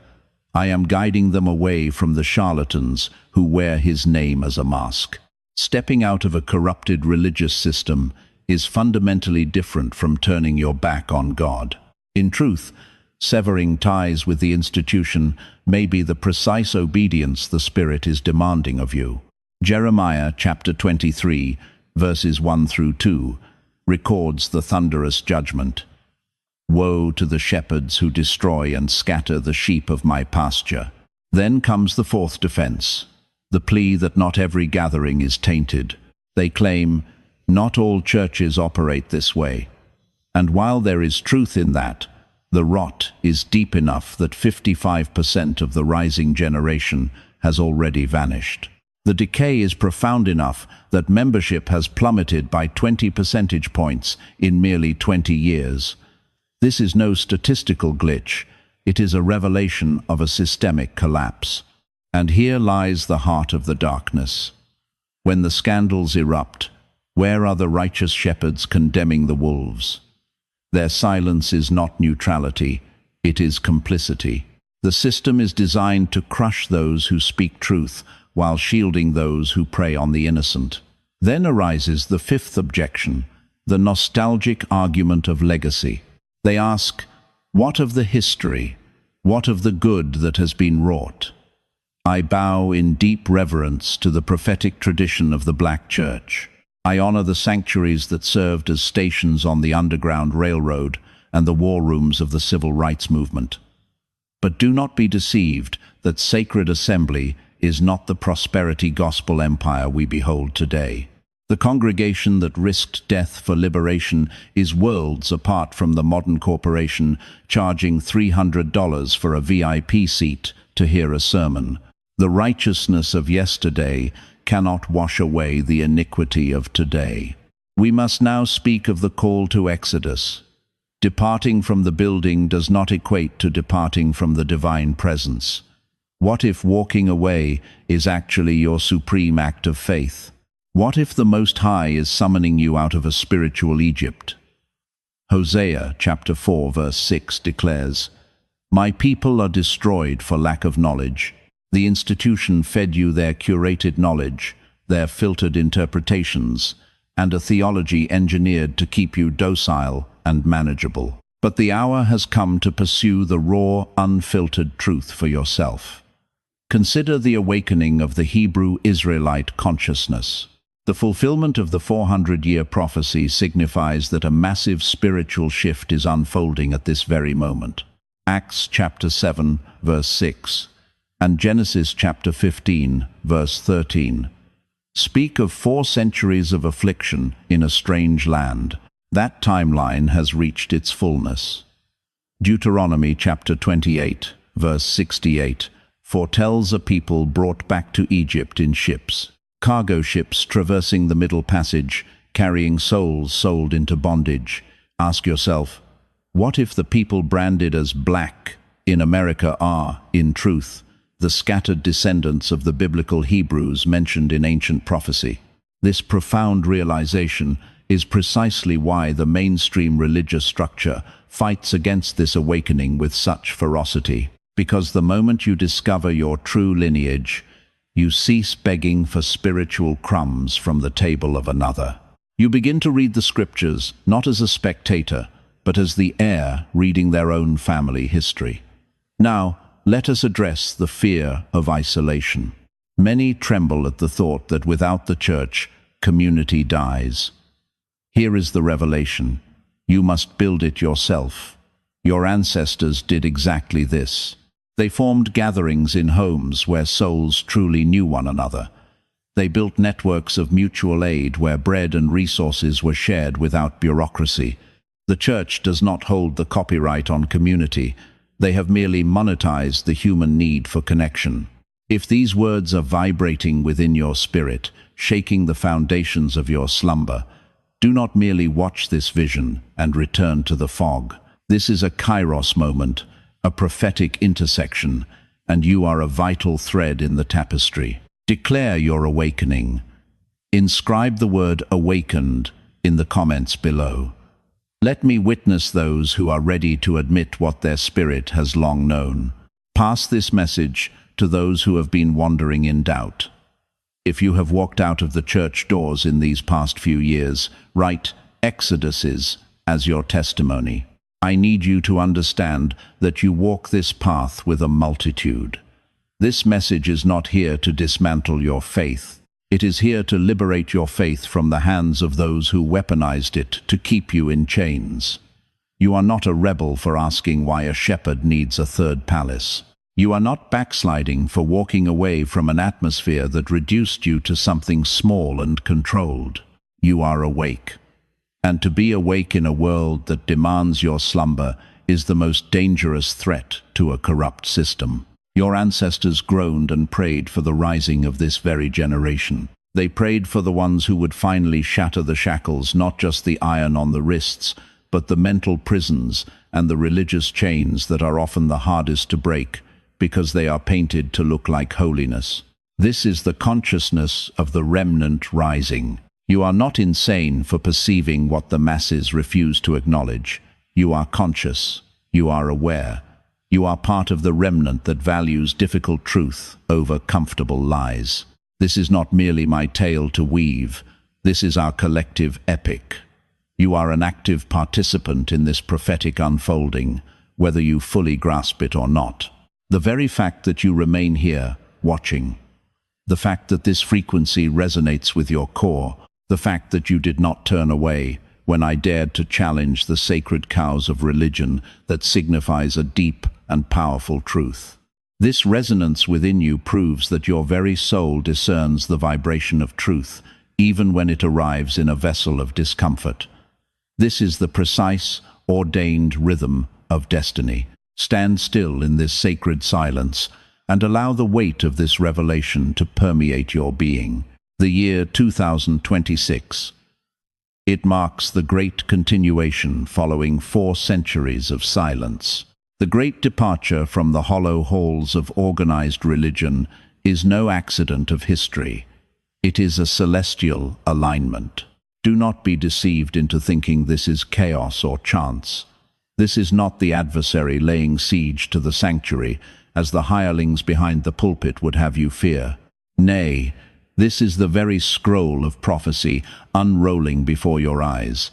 I am guiding them away from the charlatans who wear his name as a mask. Stepping out of a corrupted religious system is fundamentally different from turning your back on God. In truth, severing ties with the institution may be the precise obedience the Spirit is demanding of you. Jeremiah chapter 23, verses 1 through 2, records the thunderous judgment. Woe to the shepherds who destroy and scatter the sheep of my pasture. Then comes the fourth defense, the plea that not every gathering is tainted. They claim, not all churches operate this way. And while there is truth in that, the rot is deep enough that 55% of the rising generation has already vanished. The decay is profound enough that membership has plummeted by 20 percentage points in merely 20 years. This is no statistical glitch. It is a revelation of a systemic collapse. And here lies the heart of the darkness. When the scandals erupt, where are the righteous shepherds condemning the wolves? Their silence is not neutrality, it is complicity. The system is designed to crush those who speak truth while shielding those who prey on the innocent. Then arises the fifth objection, the nostalgic argument of legacy. They ask, what of the history? What of the good that has been wrought? I bow in deep reverence to the prophetic tradition of the Black Church. I honor the sanctuaries that served as stations on the Underground Railroad and the war rooms of the Civil Rights Movement. But do not be deceived that sacred assembly is not the prosperity gospel empire we behold today. The congregation that risked death for liberation is worlds apart from the modern corporation charging $300 for a VIP seat to hear a sermon. The righteousness of yesterday cannot wash away the iniquity of today. We must now speak of the call to Exodus. Departing from the building does not equate to departing from the divine presence. What if walking away is actually your supreme act of faith? What if the Most High is summoning you out of a spiritual Egypt? Hosea chapter 4 verse 6 declares, "My people are destroyed for lack of knowledge. The institution fed you their curated knowledge, their filtered interpretations, and a theology engineered to keep you docile and manageable. But the hour has come to pursue the raw, unfiltered truth for yourself." Consider the awakening of the Hebrew Israelite consciousness. The fulfillment of the 400-year prophecy signifies that a massive spiritual shift is unfolding at this very moment. Acts chapter 7, verse 6, and Genesis chapter 15, verse 13, speak of 4 centuries of affliction in a strange land. That timeline has reached its fullness. Deuteronomy chapter 28, verse 68, foretells a people brought back to Egypt in ships. Cargo ships traversing the Middle Passage, carrying souls sold into bondage. Ask yourself, what if the people branded as black in America are, in truth, the scattered descendants of the biblical Hebrews mentioned in ancient prophecy? This profound realization is precisely why the mainstream religious structure fights against this awakening with such ferocity. Because the moment you discover your true lineage, you cease begging for spiritual crumbs from the table of another. You begin to read the scriptures not as a spectator, but as the heir reading their own family history. Now, let us address the fear of isolation. Many tremble at the thought that without the church, community dies. Here is the revelation. You must build it yourself. Your ancestors did exactly this. They formed gatherings in homes where souls truly knew one another. They built networks of mutual aid where bread and resources were shared without bureaucracy. The church does not hold the copyright on community. They have merely monetized the human need for connection. If these words are vibrating within your spirit, shaking the foundations of your slumber, do not merely watch this vision and return to the fog. This is a kairos moment, a prophetic intersection, and you are a vital thread in the tapestry. Declare your awakening. Inscribe the word awakened in the comments below. Let me witness those who are ready to admit what their spirit has long known. Pass this message to those who have been wandering in doubt. If you have walked out of the church doors in these past few years, write Exoduses as your testimony. I need you to understand that you walk this path with a multitude. This message is not here to dismantle your faith. It is here to liberate your faith from the hands of those who weaponized it to keep you in chains. You are not a rebel for asking why a shepherd needs a third palace. You are not backsliding for walking away from an atmosphere that reduced you to something small and controlled. You are awake. And to be awake in a world that demands your slumber is the most dangerous threat to a corrupt system. Your ancestors groaned and prayed for the rising of this very generation. They prayed for the ones who would finally shatter the shackles, not just the iron on the wrists, but the mental prisons and the religious chains that are often the hardest to break because they are painted to look like holiness. This is the consciousness of the remnant rising. You are not insane for perceiving what the masses refuse to acknowledge. You are conscious. You are aware. You are part of the remnant that values difficult truth over comfortable lies. This is not merely my tale to weave. This is our collective epic. You are an active participant in this prophetic unfolding, whether you fully grasp it or not. The very fact that you remain here, watching, the fact that this frequency resonates with your core, the fact that you did not turn away when I dared to challenge the sacred cows of religion that signifies a deep and powerful truth. This resonance within you proves that your very soul discerns the vibration of truth, even when it arrives in a vessel of discomfort. This is the precise, ordained rhythm of destiny. Stand still in this sacred silence and allow the weight of this revelation to permeate your being. The year 2026 It marks the great continuation following 4 centuries of silence. The great departure from the hollow halls of organized religion is no accident of history. It is a celestial alignment. Do not be deceived into thinking this is chaos or chance. This is not the adversary laying siege to the sanctuary, as the hirelings behind the pulpit would have you fear. Nay, this is the very scroll of prophecy unrolling before your eyes.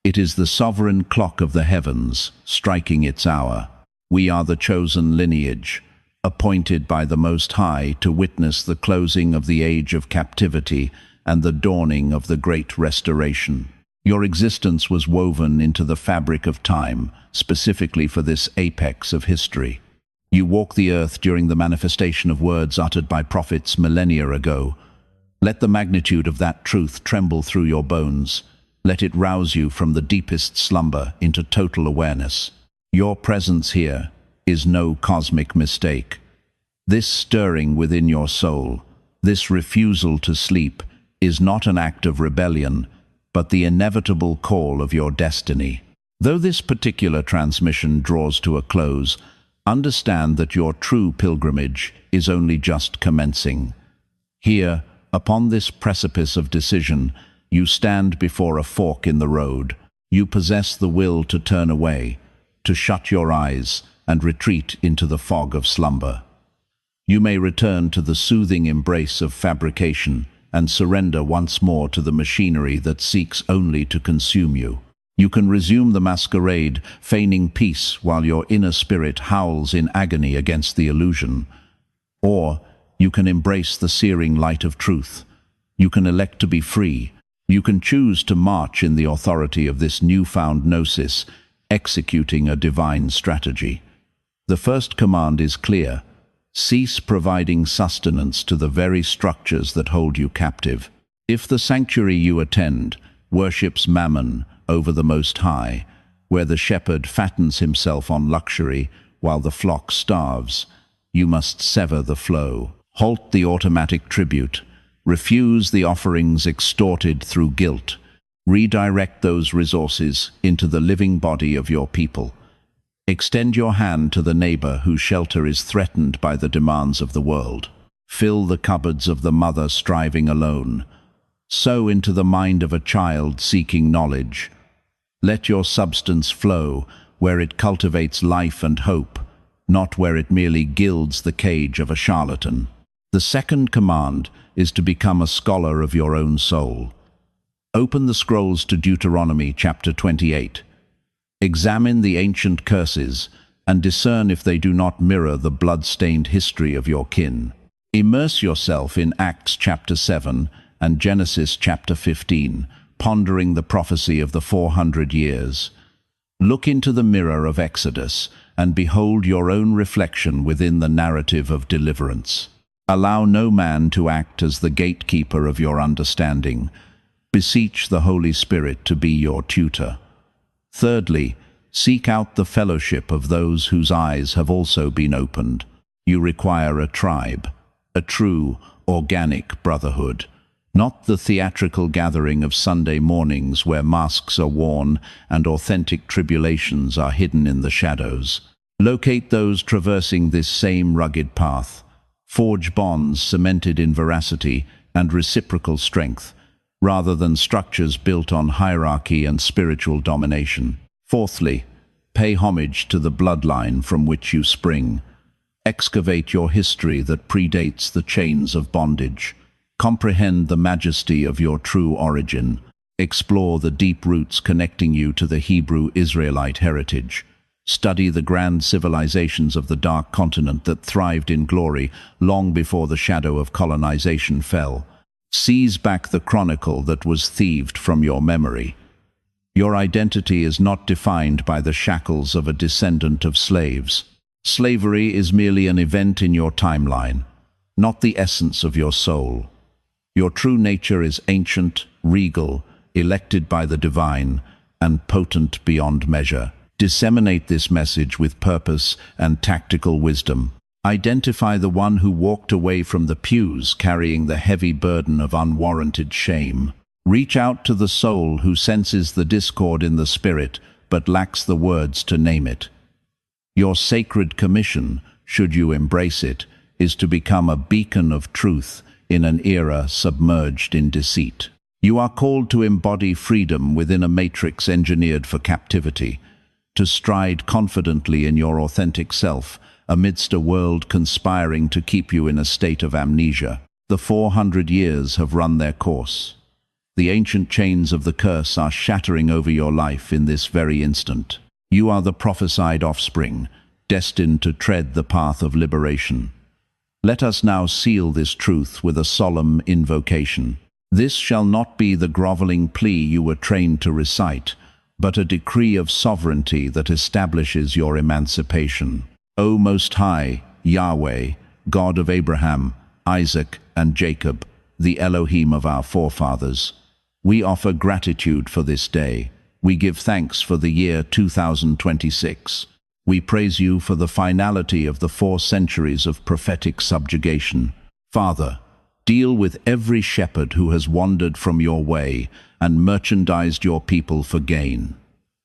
It is the sovereign clock of the heavens striking its hour. We are the chosen lineage, appointed by the Most High to witness the closing of the age of captivity and the dawning of the great restoration. Your existence was woven into the fabric of time, specifically for this apex of history. You walk the earth during the manifestation of words uttered by prophets millennia ago. Let the magnitude of that truth tremble through your bones. Let it rouse you from the deepest slumber into total awareness. Your presence here is no cosmic mistake. This stirring within your soul, this refusal to sleep, is not an act of rebellion, but the inevitable call of your destiny. Though this particular transmission draws to a close, understand that your true pilgrimage is only just commencing. Here, upon this precipice of decision, you stand before a fork in the road. You possess the will to turn away, to shut your eyes and retreat into the fog of slumber. You may return to the soothing embrace of fabrication and surrender once more to the machinery that seeks only to consume you. You can resume the masquerade, feigning peace while your inner spirit howls in agony against the illusion. Or you can embrace the searing light of truth. You can elect to be free. You can choose to march in the authority of this newfound gnosis, executing a divine strategy. The first command is clear. Cease providing sustenance to the very structures that hold you captive. If the sanctuary you attend worships Mammon over the Most High, where the shepherd fattens himself on luxury while the flock starves, you must sever the flow. Halt the automatic tribute. Refuse the offerings extorted through guilt. Redirect those resources into the living body of your people. Extend your hand to the neighbor whose shelter is threatened by the demands of the world. Fill the cupboards of the mother striving alone. Sow into the mind of a child seeking knowledge. Let your substance flow where it cultivates life and hope, not where it merely gilds the cage of a charlatan. The second command is to become a scholar of your own soul. Open the scrolls to Deuteronomy chapter 28. Examine the ancient curses and discern if they do not mirror the blood-stained history of your kin. Immerse yourself in Acts chapter 7 and Genesis chapter 15, pondering the prophecy of the 400 years. Look into the mirror of Exodus and behold your own reflection within the narrative of deliverance. Allow no man to act as the gatekeeper of your understanding. Beseech the Holy Spirit to be your tutor. Thirdly, seek out the fellowship of those whose eyes have also been opened. You require a tribe, a true, organic brotherhood, not the theatrical gathering of Sunday mornings where masks are worn and authentic tribulations are hidden in the shadows. Locate those traversing this same rugged path. Forge bonds cemented in veracity and reciprocal strength, rather than structures built on hierarchy and spiritual domination. Fourthly, pay homage to the bloodline from which you spring. Excavate your history that predates the chains of bondage. Comprehend the majesty of your true origin. Explore the deep roots connecting you to the Hebrew Israelite heritage. Study the grand civilizations of the dark continent that thrived in glory long before the shadow of colonization fell. Seize back the chronicle that was thieved from your memory. Your identity is not defined by the shackles of a descendant of slaves. Slavery is merely an event in your timeline, not the essence of your soul. Your true nature is ancient, regal, elected by the divine, and potent beyond measure. Disseminate this message with purpose and tactical wisdom. Identify the one who walked away from the pews carrying the heavy burden of unwarranted shame. Reach out to the soul who senses the discord in the spirit but lacks the words to name it. Your sacred commission, should you embrace it, is to become a beacon of truth in an era submerged in deceit. You are called to embody freedom within a matrix engineered for captivity, to stride confidently in your authentic self amidst a world conspiring to keep you in a state of amnesia. The 400 years have run their course. The ancient chains of the curse are shattering over your life in this very instant. You are the prophesied offspring, destined to tread the path of liberation. Let us now seal this truth with a solemn invocation. This shall not be the groveling plea you were trained to recite, but a decree of sovereignty that establishes your emancipation. O Most High, Yahweh, God of Abraham, Isaac, and Jacob, the Elohim of our forefathers, we offer gratitude for this day. We give thanks for the year 2026. We praise you for the finality of the 4 centuries of prophetic subjugation. Father, deal with every shepherd who has wandered from your way and merchandised your people for gain.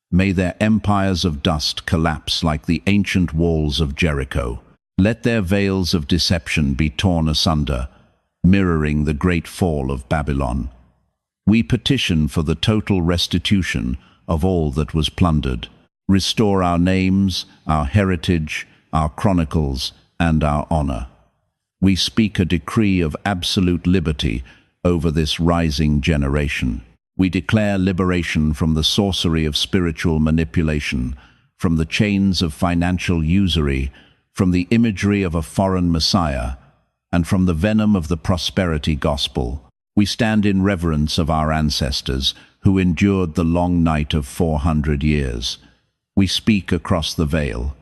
May their empires of dust collapse like the ancient walls of Jericho. Let their veils of deception be torn asunder, mirroring the great fall of Babylon. We petition for the total restitution of all that was plundered. Restore our names, our heritage, our chronicles, and our honor. We speak a decree of absolute liberty over this rising generation. We declare liberation from the sorcery of spiritual manipulation, from the chains of financial usury, from the imagery of a foreign messiah, and from the venom of the prosperity gospel. We stand in reverence of our ancestors who endured the long night of 400 years. We speak across the veil.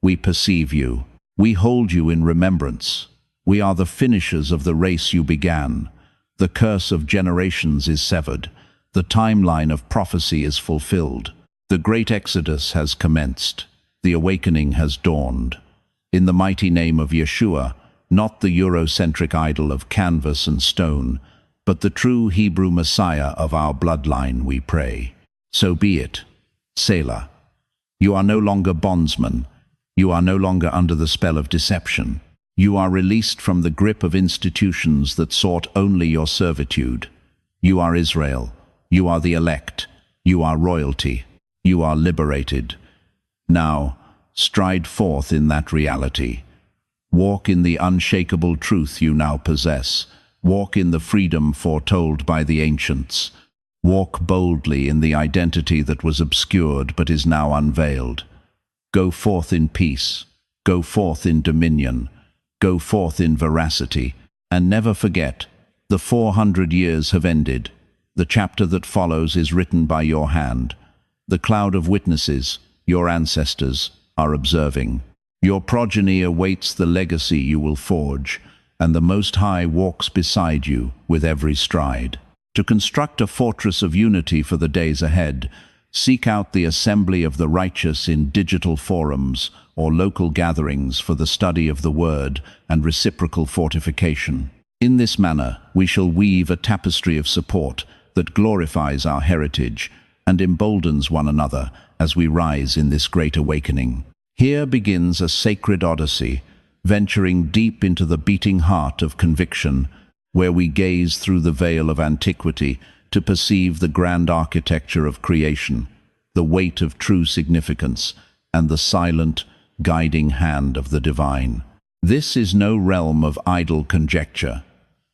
We perceive you. We hold you in remembrance. We are the finishers of the race you began. The curse of generations is severed. The timeline of prophecy is fulfilled. The great exodus has commenced. The awakening has dawned. In the mighty name of Yeshua, not the Eurocentric idol of canvas and stone, but the true Hebrew Messiah of our bloodline, we pray. So be it. Selah. You are no longer bondsmen. You are no longer under the spell of deception. You are released from the grip of institutions that sought only your servitude. You are Israel. You are the elect. You are royalty. You are liberated. Now, stride forth in that reality. Walk in the unshakable truth you now possess. Walk in the freedom foretold by the ancients. Walk boldly in the identity that was obscured but is now unveiled. Go forth in peace. Go forth in dominion. Go forth in veracity. And never forget, the 400 years have ended. The chapter that follows is written by your hand. The cloud of witnesses, your ancestors, are observing. Your progeny awaits the legacy you will forge, and the Most High walks beside you with every stride. To construct a fortress of unity for the days ahead, seek out the assembly of the righteous in digital forums or local gatherings for the study of the Word and reciprocal fortification. In this manner, we shall weave a tapestry of support that glorifies our heritage and emboldens one another as we rise in this great awakening. Here begins a sacred odyssey, venturing deep into the beating heart of conviction, where we gaze through the veil of antiquity to perceive the grand architecture of creation, the weight of true significance, and the silent, guiding hand of the divine. This is no realm of idle conjecture.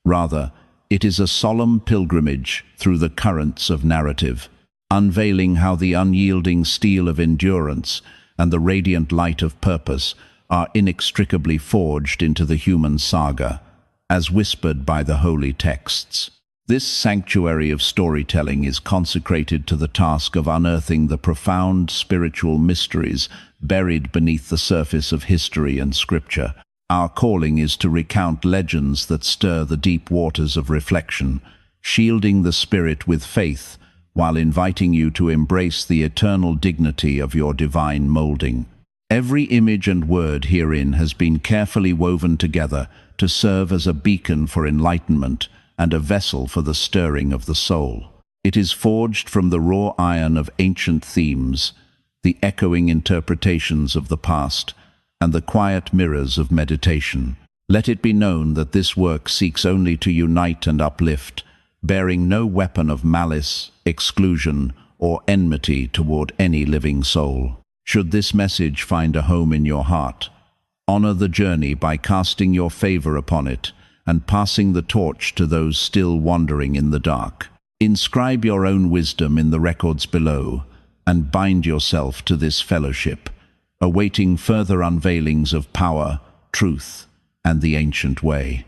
Rather, it is a solemn pilgrimage through the currents of narrative, unveiling how the unyielding steel of endurance and the radiant light of purpose are inextricably forged into the human saga, as whispered by the holy texts. This sanctuary of storytelling is consecrated to the task of unearthing the profound spiritual mysteries buried beneath the surface of history and scripture. Our calling is to recount legends that stir the deep waters of reflection, shielding the spirit with faith, while inviting you to embrace the eternal dignity of your divine molding. Every image and word herein has been carefully woven together to serve as a beacon for enlightenment and a vessel for the stirring of the soul. It is forged from the raw iron of ancient themes, the echoing interpretations of the past, and the quiet mirrors of meditation. Let it be known that this work seeks only to unite and uplift, bearing no weapon of malice, exclusion, or enmity toward any living soul. Should this message find a home in your heart, honor the journey by casting your favor upon it and passing the torch to those still wandering in the dark. Inscribe your own wisdom in the records below and bind yourself to this fellowship, awaiting further unveilings of power, truth, and the ancient way.